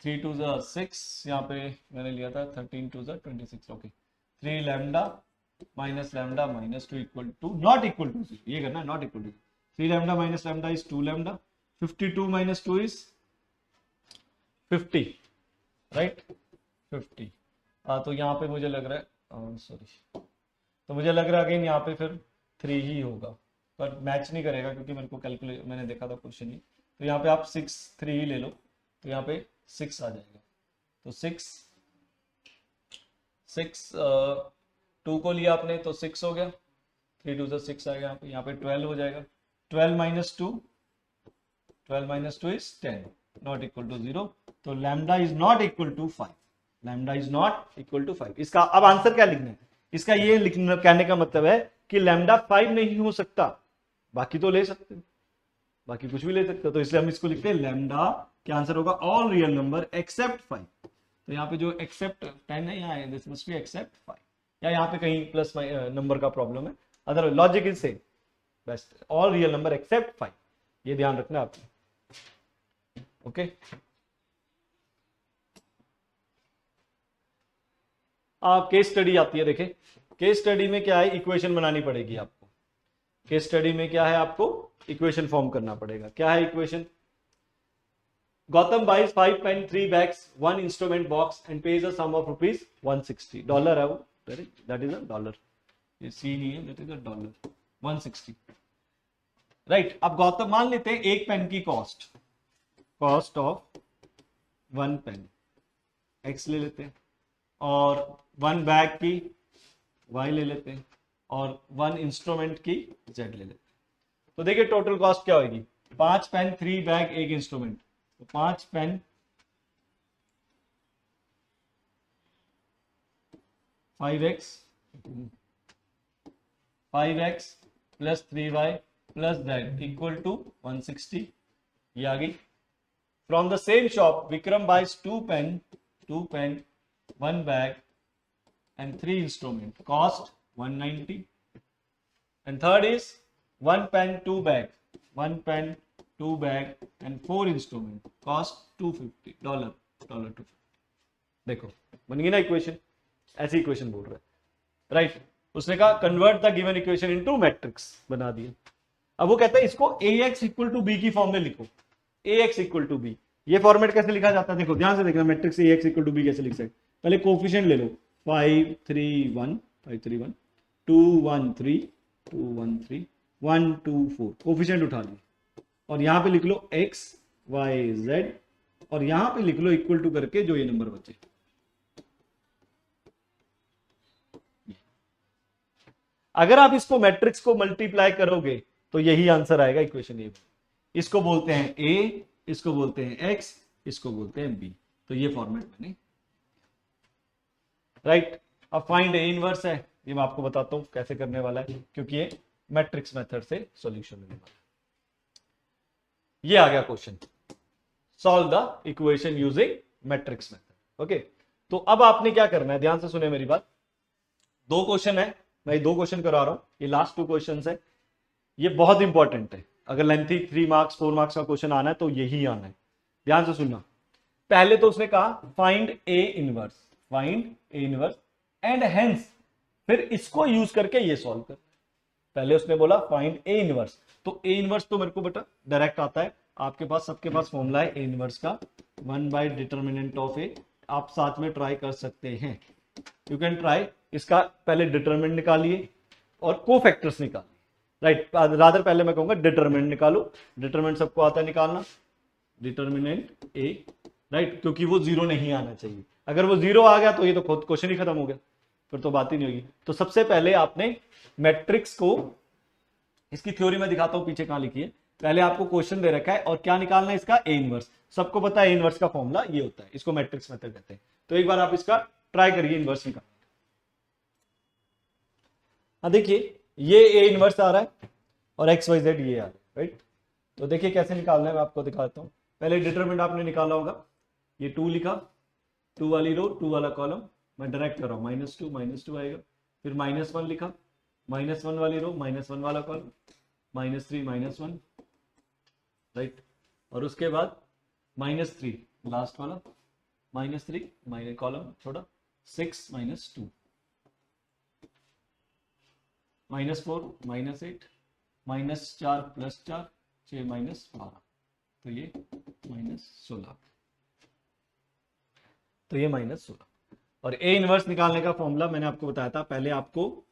3 2 6, यहाँ पे मैंने लिया था 13 2 26, okay, 3 lambda minus lambda -2 equal to not equal to 0, ये करना है, not equal to 3 lambda minus lambda is 2 lambda, 52 minus 2 is 50, right, 50। तो यहाँ पे मुझे लग रहा है, सॉरी, तो मुझे लग रहा है अगेन यहाँ पे फिर 3 ही होगा, पर मैच नहीं करेगा क्योंकि मेरे को कैलकुलेट, मैंने देखा था क्वेश्चन ही। तो यहाँ पे आप 6 3 ही ले लो, तो यहाँ पे 6 आ जाएगा, तो 6 2 को लिया आपने तो 6 हो गया, 3 2 6 आएगा, यहाँ पे 12 हो जाएगा, 12 minus 2 is 10, not equal to 0, तो lambda is not equal to 5, lambda is not equal to 5। इसका अब आंसर क्या लिखना है, इसका ये लिखने कहने का मतलब है कि लैम्डा 5 नहीं हो सकता, बाकी तो ले सकते, बाकी कुछ भी ले सकते हो, तो इसलिए हम इसको लिखते हैं लैम्डा, क्या आंसर होगा, ऑल रियल नंबर एक्सेप्ट 5। तो यहाँ पे जो एक्सेप्ट 10 है, यहाँ दिस मस्ट बी एक्सेप्ट 5, या यहाँ पे कहीं प्लस नंबर का प्रॉब्लम है, other logic is same, best all real number except 5, ये ध्यान रखना आपने, ओके। केस स्टडी आती है, देखें केस स्टडी में क्या है, इक्वेशन बनानी पड़ेगी आपको, केस स्टडी में क्या है, आपको इक्वेशन फॉर्म करना पड़ेगा। क्या है equation, Gautam buys 5 pen 3 bags 1 instrument box and pays a sum of rupees 160, dollar है वो, दैट इज अ डॉलर, ये सी नहीं है, that is a dollar, 160, right. अब गौतम मान लेते हैं एक पेन की कॉस्ट ऑफ 1 पेन x ले लेते हैं, और 1 बैग की y ले लेते हैं, और 1 इंस्ट्रूमेंट की z ले लेते हैं। तो देखिए टोटल कॉस्ट क्या होगी, 5 पेन 3 बैग 1 इंस्ट्रूमेंट, तो 5 pen 5x plus 3y plus z equal to 160, ये आ गई। From the same shop Vikram buys 2 pen 1 bag and 3 instrument, cost 190, and third is 1 pen 2 bag, 1 pen 2 bag and 4 instrument, cost $250, $250। देखो बन गई ना equation, ऐसी equation बोल रहा है, राइट। उसने कहा convert the given equation into matrix, बना दिया। अब वो कहता है इसको ax इक्वल टू बी की फॉर्म में लिखो, ax इक्वल टू बी, ये फॉर्मेट कैसे लिखा जाता है, देखो ध्यान से देखना, matrix ax equal to B कैसे लिख सकते, पहले कोफिशिएंट ले लो, 5 3 1 5 3 1 2 1 3 2 1 3 1 2 4, कोफिशिएंट उठा लिए, और यहां पे लिख लो x y z, और यहां पे लिख लो इक्वल टू करके जो ये नंबर बचे। अगर आप इसको मैट्रिक्स को मल्टीप्लाई करोगे तो यही आंसर आएगा इक्वेशन ए। इसको बोलते हैं a, इसको बोलते हैं x, इसको बोलते हैं b, तो ये फॉर्मेट मैंने, राइट। अब फाइंड ए इनवर्स है, ये मैं आपको बताता हूं कैसे करने वाला है, क्योंकि ये मैट्रिक्स मेथड से सॉल्यूशन मिलने वाला है। ये आ गया question, solve the equation using matrix method, okay. तो अब आपने क्या करना है, ध्यान से सुने मेरी बात। दो क्वेश्चन है, मैं दो क्वेश्चन करा रहा हूं, ये लास्ट 2 क्वेश्चन है, ये बहुत इंपॉर्टेंट है। अगर लेंथी 3 मार्क्स 4 मार्क्स का क्वेश्चन आना है तो यही आना है, ध्यान से सुनना। पहले तो उसने कहा find A inverse, find A inverse and hence, फिर इसको यूज करके ये सॉल्व कर। पहले उसने बोला फाइंड ए इनवर्स, तो ए इनवर्स तो मेरे को बेटा डायरेक्ट आता है, आपके पास सबके पास फॉर्मूला है ए इनवर्स का, 1 डिटर्मिनेंट ऑफ ए। आप साथ में ट्राई कर सकते हैं, यू कैन ट्राई। इसका पहले डिटर्मिनेंट निकालिए और कोफैक्टर्स निकालिए, राइट। रादर पहले मैं कहूंगा डिटर्मिनेंट निकालो, डिटर्मिनेंट सबको आता है निकालना, डिटर्मिनेंट ए, राइट, क्योंकि वो जीरो नहीं आना चाहिए। अगर वो जीरो आ गया तो ये तो खुद क्वेश्चन ही खत्म हो गया, फिर तो बात ही नहीं होगी। तो सबसे पहले आपने मैट्रिक्स को, इसकी थ्योरी में दिखाता हूं पीछे कहां लिखी है। पहले आपको क्वेश्चन दे रखा है और क्या निकालना है इसका, ए इनवर्स। सबको पता है ए इनवर्स का फॉर्मूला ये होता है, इसको मैट्रिक्स मेथड कहते हैं। तो एक बार आप इसका ट्राई करिए इनवर्स निकाल। देखिए ये ए इनवर्स आ रहा है और एक्स वाई जेड ये आ रहा है, राइट। तो देखिए कैसे निकालना है, मैं आपको दिखाता हूं। पहले डिटरमिनेंट आपने निकाला होगा, ये 2 लिखा, 2 वाली रो 2 वाला कॉलम, मैं डायरेक्ट कर रहा हूं, -2 आएगा। फिर -1 लिखा, -1 वाली रो, -1 वाला कॉलम, -3 -1, राइट। और उसके बाद -3 लास्ट वाला, -3 माइनस कॉलम छोड़ा, 6 -2, -4 -8, -4 + 4 6 -12, तो ये -16, तो ये -16। और ए इनवर्स निकालने का फॉर्मूला मैंने आपको बताया था, पहले आपको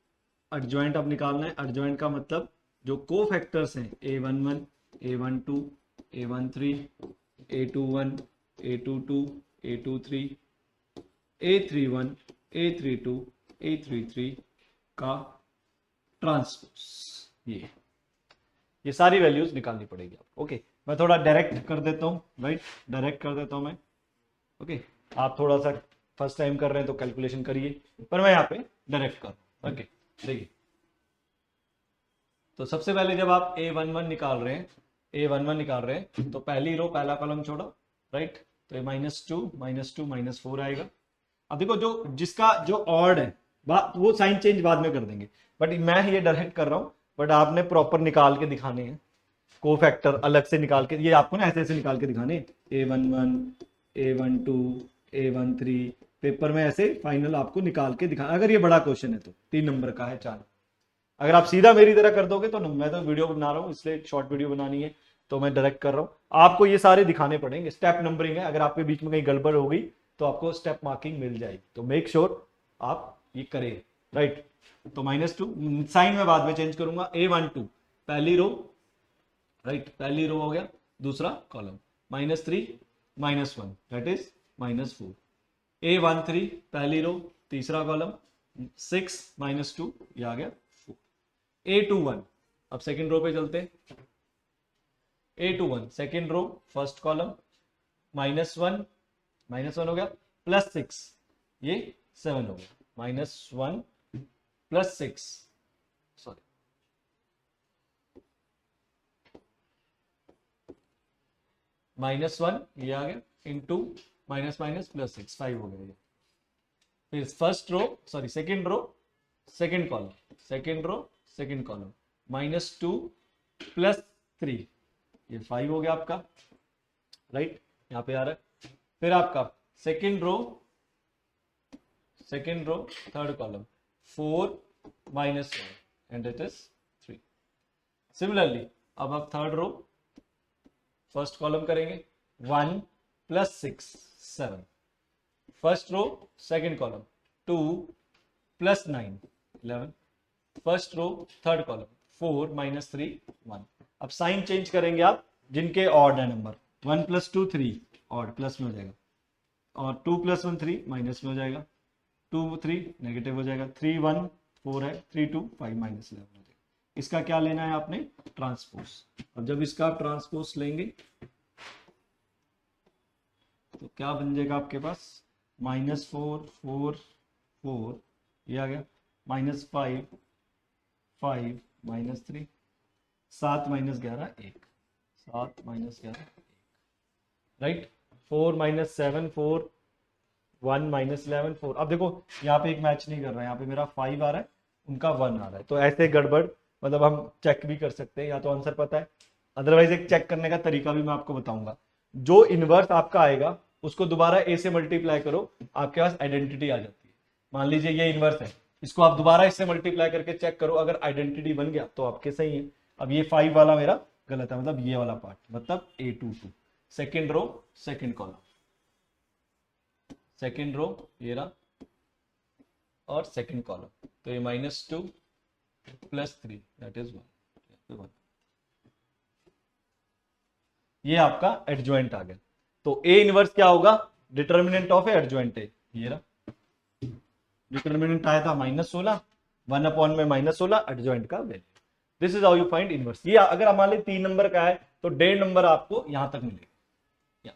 एडजॉइंट अब निकालना है। एडजॉइंट का मतलब जो कोफैक्टर्स हैं, a11 a12 a13 a21 a22 a23 a31 a32 a33 का ट्रांसपोज, ये सारी वैल्यूज निकालनी पड़ेगी आपको। ओके, मैं थोड़ा डायरेक्ट कर देता हूं, राइट, डायरेक्ट कर देता हूं मैं। ओके, आप थोड़ा सा फर्स्ट टाइम कर रहे हैं तो कैलकुलेशन करिए, पर मैं यहाँ पे डायरेक्ट कर रहा हूं। ओके, देखिए, तो सबसे पहले जब आप a11 निकाल रहे हैं, a11 निकाल रहे हैं, तो पहली रो पहला कॉलम छोड़ो, राइट। तो ये -2 -4 आएगा। अब देखो जो जिसका जो ऑड है वो साइन चेंज बाद में कर देंगे, बट मैं ये डायरेक्ट कर रहा हूं, बट आपने प्रॉपर निकाल के दिखाने हैं, को फैक्टर अलग से निकाल के, ये आपको ना ऐसे ऐसे निकाल के दिखाने, a11 a12 a13, पेपर में ऐसे फाइनल आपको निकाल के दिखाना। अगर ये बड़ा क्वेश्चन है तो 3 नंबर का है 4, अगर आप सीधा मेरी तरह कर दोगे तो मैं तो वीडियो बना रहा हूँ, इसलिए शॉर्ट वीडियो बनानी है तो मैं डायरेक्ट कर रहा हूँ। आपको ये सारे दिखाने पड़ेंगे, स्टेप नंबरिंग है, अगर आपके बीच में कहीं गड़बड़ हो गई तो आपको स्टेप मार्किंग मिल जाएगी। तो मेक श्योर आप ये करें, राइट। तो -2 साइन में बाद में चेंज करूंगा, a12 पहली रो, राइट, पहली रो हो गया, दूसरा कॉलम, -3 -1 दैट इज -4, a13 पहली रो, तीसरा कॉलम, 6 -2 ये आ गया 4, a21 अब सेकंड रो पे चलते हैं, a21 second row first column, -1 हो गया, +6 ये 7 हो गया, -1 +6, सॉरी, -1 ये आ गया, इंटू -6 5 हो गया ये। फिर first row sorry second row second column, second row second column, -2 +3 ये 5 हो गया आपका, राइट, यहाँ पे आ रहा है। फिर आपका second row third column, 4 -1 and it is 3। Similarly अब आप थर्ड रो फर्स्ट कॉलम करेंगे, 1 +6 7, first row second column, 2 +9 11, first row third column, 4 -3 1। अब साइन चेंज करेंगे आप, जिनके ऑड है नंबर, 1 + 2 3 ऑड प्लस में हो जाएगा, और 2 + 1 3 माइनस में हो जाएगा, 2 3 नेगेटिव हो जाएगा, 3 1 4 है, 3 2 5 -11 हो जाएगा। इसका क्या लेना है आपने, ट्रांसपोज। अब जब इसका ट्रांसपोज लेंगे तो क्या बन जाएगा आपके पास, -4 4 4 ये आ गया, -5 5 -3, 7 -11 1, 7 -11 1, राइट। 4 -7 4 1 माइनस 11 4। अब देखो यहाँ पे एक मैच नहीं कर रहा है, यहाँ पे मेरा 5 आ रहा है, उनका 1 आ रहा है, तो ऐसे गड़बड़ मतलब हम चेक भी कर सकते हैं, या तो आंसर पता है, अदरवाइज एक चेक करने का तरीका भी मैं आपको बताऊंगा। जो इनवर्स आपका आएगा उसको दोबारा ए से मल्टीप्लाई करो, आपके पास आइडेंटिटी आ जाती है। मान लीजिए ये इनवर्स है, इसको आप दोबारा इससे मल्टीप्लाई करके चेक करो, अगर आइडेंटिटी बन गया तो आपके सही है। अब ये 5 वाला मेरा गलत है, मतलब ये वाला पार्ट, मतलब A22 second row second column, second row ये रहा और सेकेंड कॉलम, तो ये -2 + 3 दैट इज 1। ये आपका एडजॉइंट आ गया। तो ए इनवर्स क्या होगा, डिटर्मिनेंट ऑफ एडजॉइंट है, ये रहा डिटर्मिनेंट आया था -16, 1 में -16 एडजॉइंट का value. This is how you find inverse. ये अगर मान ली 3 नंबर का है तो 1.5 नंबर आपको यहां तक मिलेगा।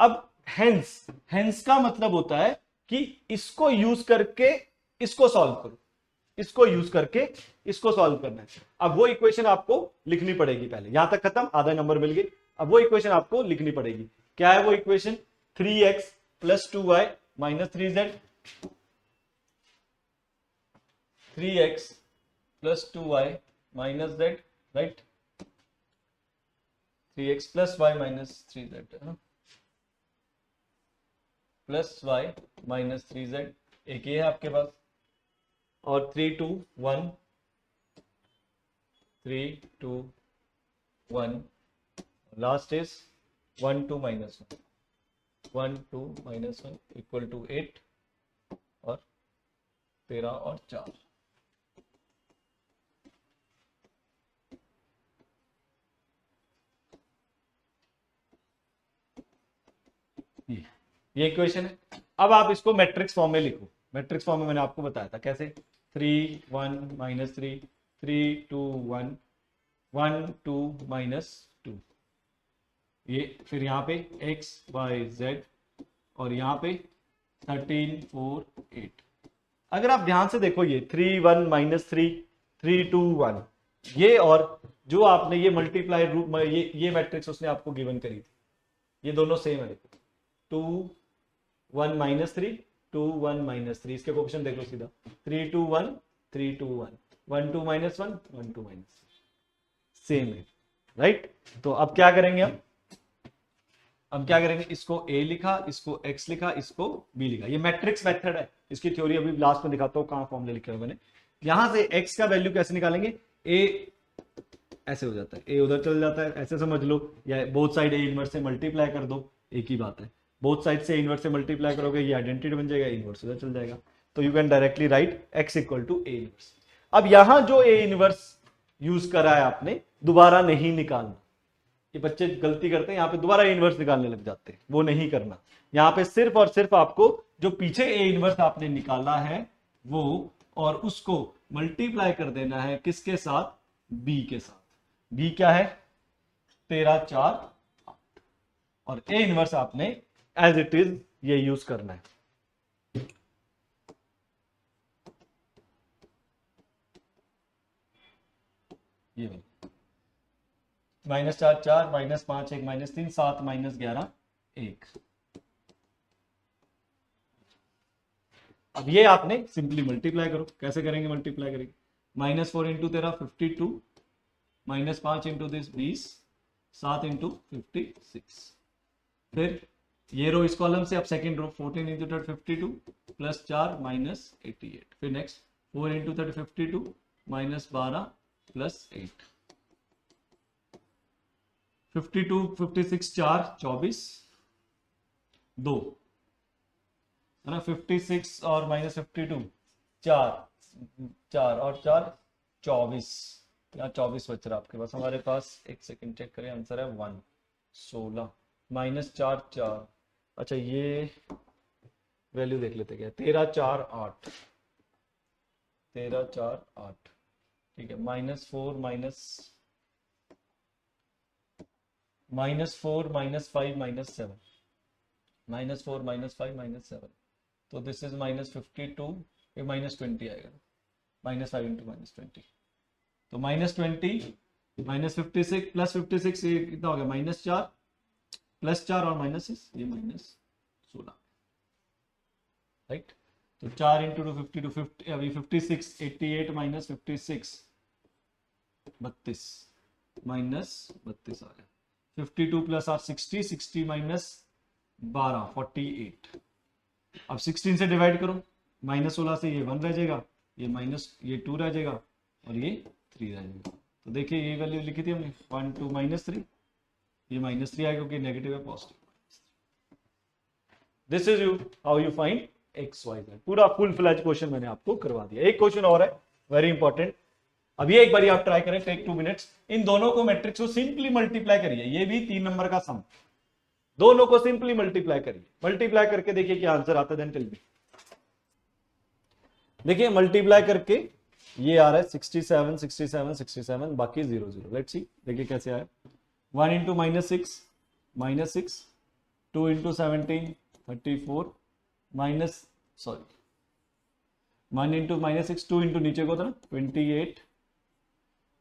अब हेंस का मतलब होता है कि इसको यूज करके इसको सॉल्व करो, इसको यूज करके इसको सॉल्व करना है। अब वो इक्वेशन आपको लिखनी पड़ेगी, पहले यहां तक खत्म, आधा नंबर मिल गए। अब वो इक्वेशन आपको लिखनी पड़ेगी, क्या है वो equation, 3x + 2y - 3z, 3x + 2y - z, right, 3x + y - 3z plus y - 3z, एक ये है आपके पास, और 3 2 1 3 2 1, लास्ट इज 1 2 - 1, 1 2 - 1 इक्वल टू 8 और 13 और 4। ये इक्वेशन है। अब आप इसको मैट्रिक्स फॉर्म में लिखो। मैट्रिक्स फॉर्म में मैंने आपको बताया था कैसे, 3 1 - 3 3 2 1 1 2 - 2, ये फिर यहाँ पे x y z और यहाँ पे 13 4 8। अगर आप ध्यान से देखो ये 3 1 - 3 3 2 1, ये और जो आपने ये मल्टीप्लाई रूप ये मैट्रिक्स उसने आपको गिवन करी थी, ये दोनों सेम है। 2 1 - 3 2 1 - 3, इसके कोएफिशिएंट देख लो सीधा, 3 2 1 3 2 1 1 2 - 1 1 2 - सेम है, राइट। तो अब क्या करेंगे हम, अब क्या करेंगे, इसको a लिखा, इसको x लिखा, इसको b लिखा, ये मैट्रिक्स मेथड है। इसकी थ्योरी अभी लास्ट में दिखाता हूँ, कहां फॉर्मूले लिखे हुए मैंने। यहां से x का वैल्यू कैसे निकालेंगे, a ऐसे हो जाता है, a उधर चल जाता है, ऐसे समझ लो, या बोथ साइड a इनवर्स से मल्टीप्लाई कर दो, एक ही बात है। बोथ साइड से इनवर्स से मल्टीप्लाई करोगे, ये आइडेंटिटी बन जाएगा, इनवर्स उधर चल जाएगा, तो you can directly right x = a inverse. अब यहां जो a इनवर्स यूज करा है आपने, दोबारा नहीं निकालना। ये बच्चे गलती करते हैं, यहाँ पे दोबारा इनवर्स निकालने लग जाते हैं, वो नहीं करना। यहाँ पे सिर्फ और सिर्फ आपको जो पीछे ए इनवर्स आपने निकाला है वो, और उसको मल्टीप्लाई कर देना है किसके साथ, बी के साथ। बी क्या है, 13 4 8, और ए इनवर्स आपने एज इट इज ये यूज करना है। ये -4 4 -5 1 -3 7 -11 1। अब ये आपने सिंपली मल्टीप्लाई करो, कैसे करेंगे, मल्टीप्लाई करेंगे, -4 × 13 52, -5 × दिस 20, 7 × 56। फिर ये रो इस कॉलम से, अब सेकेंड रो 14 × 3 52 + 4 -88। फिर नेक्स्ट 4 × 3 52 -12 + 8, 52 56 4 24 2 है ना, 56 और -52 4 4 और 4 24, या 24 बच रहा आपके पास, हमारे पास एक सेकंड चेक करें, आंसर है 1 16 -4 4। अच्छा ये वैल्यू देख लेते क्या, 13 4 8, 13 4 8, ठीक है, -4 -4 -5 -7, -4 -5 -7, तो दिस इज -52, ये -20 आएगा, -5 × -20, तो -20 -56 + 56, ये कितना हो गया, -4 + 4 और -6, ये -16। राइट। तो 4 इंटू 2 52 50 अभी 56 88 माइनस 56 32 माइनस 32 आ गया 52 प्लस आर 60 60 माइनस 12 48। अब 16 से डिवाइड करो, माइनस 16 से ये 1 रह जाएगा, ये माइनस ये 2 रह जाएगा और ये 3 रह जाएगा। तो देखिए ये वैल्यू लिखी थी हमने 1 2 माइनस 3, ये माइनस 3 आएगा क्योंकि नेगेटिव है positive. This is you how you find X Y Z. पूरा फुल फ्लैज क्वेश्चन मैंने आपको करवा दिया। एक क्वेश्चन और है वेरी इंपॉर्टेंट, अब ये एक बार आप ट्राई करें, टेक 2 मिनट्स। इन दोनों को मैट्रिक्स को सिंपली मल्टीप्लाई करिए, ये भी 3 नंबर का सम, दोनों को सिंपली मल्टीप्लाई करिए, मल्टीप्लाई करके देखिए क्या आंसर आता है, देन टेल मी। देखिए मल्टीप्लाई करके ये आ रहा है 67 67 67 बाकी 0 0। लेट्स सी देखिए कैसे आया। 1 into minus 6 2 into 17 34 minus 1 into minus 6 2 into नीचे को था 28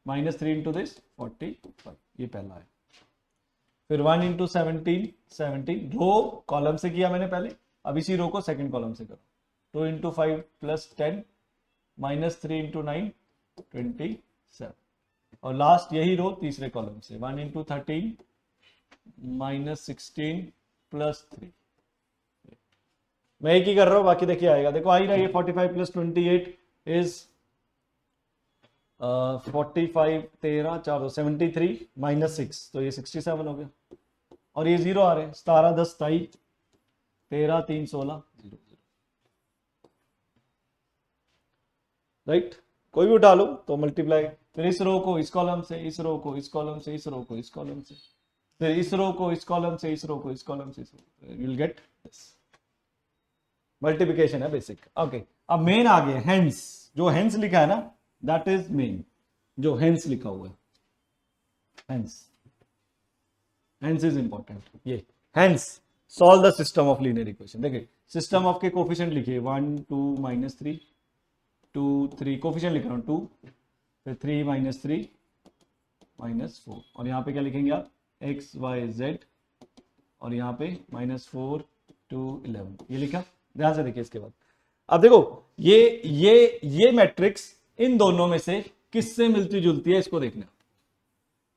माइनस 3 इंटू दिस 45, ये पहला है। फिर 1 इंटू 17 रो कॉलम से किया मैंने पहले, अब इसी रो को सेकंड कॉलम से करो। 2 इंटू 5 प्लस 10 माइनस 3 इंटू 9 27 और लास्ट यही रो तीसरे कॉलम से 1 इंटू 13 माइनस 16 प्लस 3। मैं एक ही कर रहा हूं, बाकी देखिए आएगा, देखो आ ही रहा है 45 प्लस 28 इज 45 13 4 73 माइनस 6, तो ये 67 हो गया। और ये 0 आ रहे हैं 17 10 27 13 3 16 0 राइट। कोई भी उठा लो तो मल्टीप्लाई, फिर इस रो को इस कॉलम से, इस रो को इस कॉलम से, इस रो को इस कॉलम से, फिर इस रो को इस कॉलम से, इस रो को इस कॉलम से, you will get this. Multiplication है बेसिक। ओके अब मेन आ गया हेंस, जो हेंस लिखा है ना दैट इज मेन, जो हेंस लिखा हुआ है हेंस इज इंपॉर्टेंट। ये hence solve the system of linear equation. देखिए सिस्टम ऑफ के कोफिशिएंट लिखिए 1 2 माइनस 3 2 3, कोफिशिएंट लिख रहा हूं 2, फिर 3 माइनस 3 माइनस 4 और यहाँ पे क्या लिखेंगे आप एक्स वाई जेड और यहाँ पे -4 2 11, ये लिखा। ध्यान से देखिए इसके बाद अब देखो ये मैट्रिक्स इन दोनों में से किससे मिलती जुलती है, इसको देखना।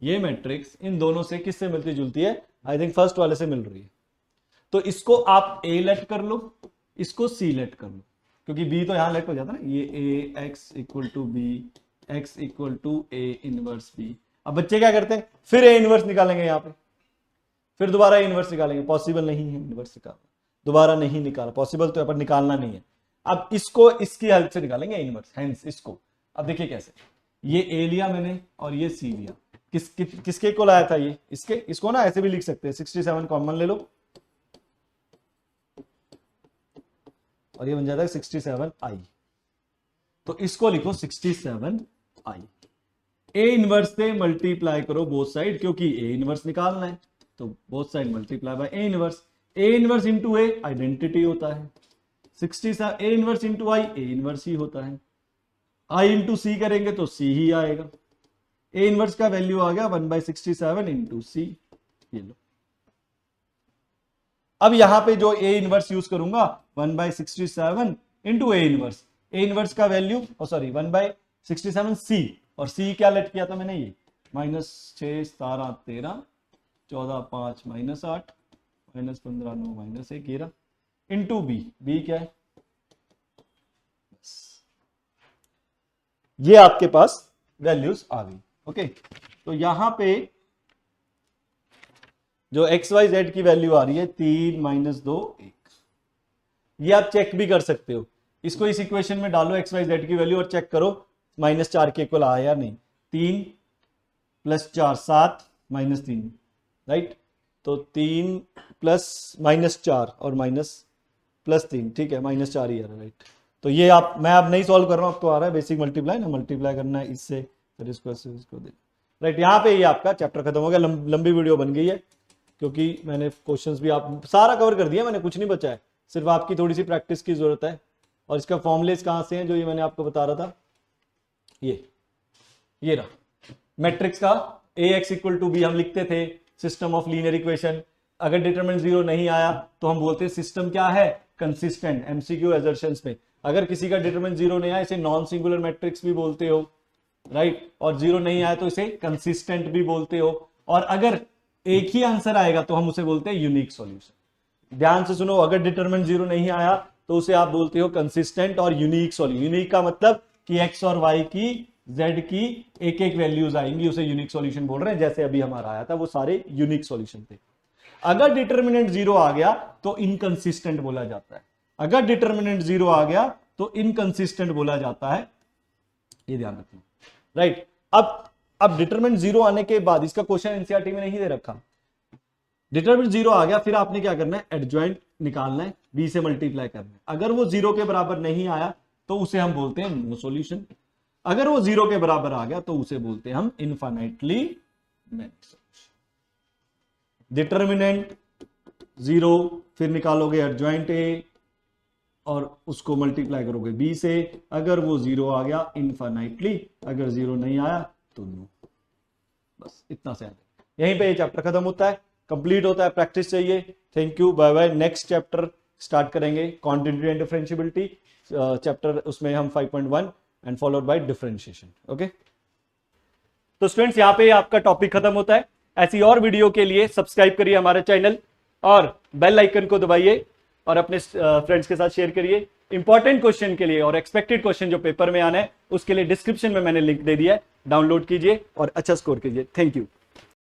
ये मैट्रिक्स इन दोनों से किससे मिलती जुलती है, आई थिंक फर्स्ट वाले से मिल रही है। तो इसको आप ए लेट कर लो, इसको सी लेट कर लो, क्योंकि बी तो यहां लेट हो जाता है ना, ये A X equal to B X equal to A inverse B. अब बच्चे क्या करते हैं, फिर ए इनवर्स निकालेंगे यहाँ पे, फिर दोबारा ए इनवर्स निकालेंगे, पॉसिबल नहीं है इनवर्स निकालना, दोबारा नहीं निकाला, पॉसिबल तो यहाँ पर निकालना नहीं है। अब इसको इसकी हेल्प से निकालेंगे इनवर्स, हेंस इसको। अब देखिए कैसे, ये ए लिया मैंने और ये सी लिया, किसके को लाया था ये, इसके, इसको ना ऐसे भी लिख सकते हैं 67 कॉमन ले लो और ये बन जाता है 67i, तो इसको लिखो 67i। ए इनवर्स से मल्टीप्लाई करो बोथ साइड, क्योंकि ए इनवर्स निकालना है तो both side multiply by A inverse. A inverse into A identity होता है, 67 A inverse into I A inverse ही होता है, आई इंटू सी करेंगे तो सी ही आएगा। ए इनवर्स का वैल्यू आ गया 1/67 इंटू सी, ये लो। अब यहां पे जो ए इनवर्स यूज करूंगा 1/67 इंटू ए इनवर्स का वैल्यू सॉरी 1/67 सी, और सी क्या लेट किया था मैंने, ये -6 17 13 14 5 -8 -15 9 -1 ये रहा, इंटू बी, बी क्या है, ये आपके पास वैल्यूज आ गई। ओके तो यहां पे जो एक्स वाई जेड की वैल्यू आ रही है 3 -2 1, ये आप चेक भी कर सकते हो, इसको इस इक्वेशन में डालो एक्स वाई जेड की वैल्यू और चेक करो -4 के इक्वल आया या नहीं। 3 + 4 7 -3 राइट, तो 3 + -4 और +3 ठीक है, -4 ही आ रहा है राइट। तो ये आप, मैं अब नहीं सॉल्व कर रहा हूं, अब तो आ रहा है बेसिक मल्टीप्लाई ना, मल्टीप्लाई करना है इससे फिर इसको दे राइट। यहाँ पे ये आपका चैप्टर खत्म हो गया, लंबी वीडियो बन गई है क्योंकि मैंने क्वेश्चंस भी आप सारा कवर कर दिया, मैंने कुछ नहीं बचा है, सिर्फ आपकी थोड़ी सी प्रैक्टिस की जरूरत है। और इसका फॉर्मुलेस कहाँ से हैं, जो ये मैंने आपको बता रहा था, ये रहा मैट्रिक्स का ax = b हम लिखते थे सिस्टम ऑफ लीनियर इक्वेशन। अगर डिटरमिनेंट 0 नहीं आया तो हम बोलते हैं सिस्टम क्या है, कंसिस्टेंट एमसीक्यू एजर्शंस में अगर किसी का डिटरमिनेंट जीरो नहीं आया इसे नॉन सिंगुलर मैट्रिक्स भी बोलते हो, राइट, और जीरो नहीं आया तो इसे कंसिस्टेंट भी बोलते हो, और अगर एक ही आंसर आएगा तो हम उसे बोलते हैं यूनिक सॉल्यूशन। ध्यान से सुनो, अगर डिटरमिनेंट जीरो नहीं आया तो उसे आप बोलते हो कंसिस्टेंट और यूनिक सॉल्यूशन। यूनिक का मतलब कि एक्स और वाई की जेड की एक एक वैल्यूज आएंगी, उसे यूनिक सॉल्यूशन बोल रहे हैं। जैसे अभी हमारा आया था वो सारे यूनिक सॉल्यूशन थे। अगर डिटरमिनेंट जीरो आ गया तो इनकंसिस्टेंट बोला जाता है। अगर डिटरमिनेंट जीरो आ गया तो इनकंसिस्टेंट बोला जाता है, ये ध्यान रखना, राइट। अब डिटरमिनेंट जीरो आने के बाद, इसका क्वेश्चन एनसीईआरटी में नहीं दे रखा, डिटरमिनेंट जीरो आ गया, फिर आपने क्या करना है, एडजॉइंट निकालना है, बी से मल्टीप्लाई करना है। अगर वो जीरो के बराबर नहीं आया तो उसे हम बोलते हैं नो सॉल्यूशन। अगर वो जीरो के बराबर आ गया तो उसे बोलते हैं हम infinitely many solution. Determinant zero, फिर निकालोगे एडजॉइंट ए और उसको मल्टीप्लाई करोगे बी से। अगर वो जीरो आ गया इनफाइनाइटली, अगर जीरो नहीं आया तो नो। बस इतना से यहीं पे ये चैप्टर खत्म होता है, कंप्लीट होता है। प्रैक्टिस चाहिए। Thank you, bye bye. Next chapter start करेंगे कॉन्टिन्यूटी एंड डिफरेंशियबिलिटी चैप्टर, उसमें हम 5.1 and followed by differentiation. Okay, तो स्टूडेंट्स यहाँ पे आपका टॉपिक खत्म होता है। ऐसी और वीडियो के लिए सब्सक्राइब करिए हमारे चैनल और बेल आइकन को दबाइए और अपने फ्रेंड्स के साथ शेयर करिए। इंपॉर्टेंट क्वेश्चन के लिए और एक्सपेक्टेड क्वेश्चन जो पेपर में आना है उसके लिए डिस्क्रिप्शन में मैंने लिंक दे दिया है, डाउनलोड कीजिए और अच्छा स्कोर कीजिए। Thank you.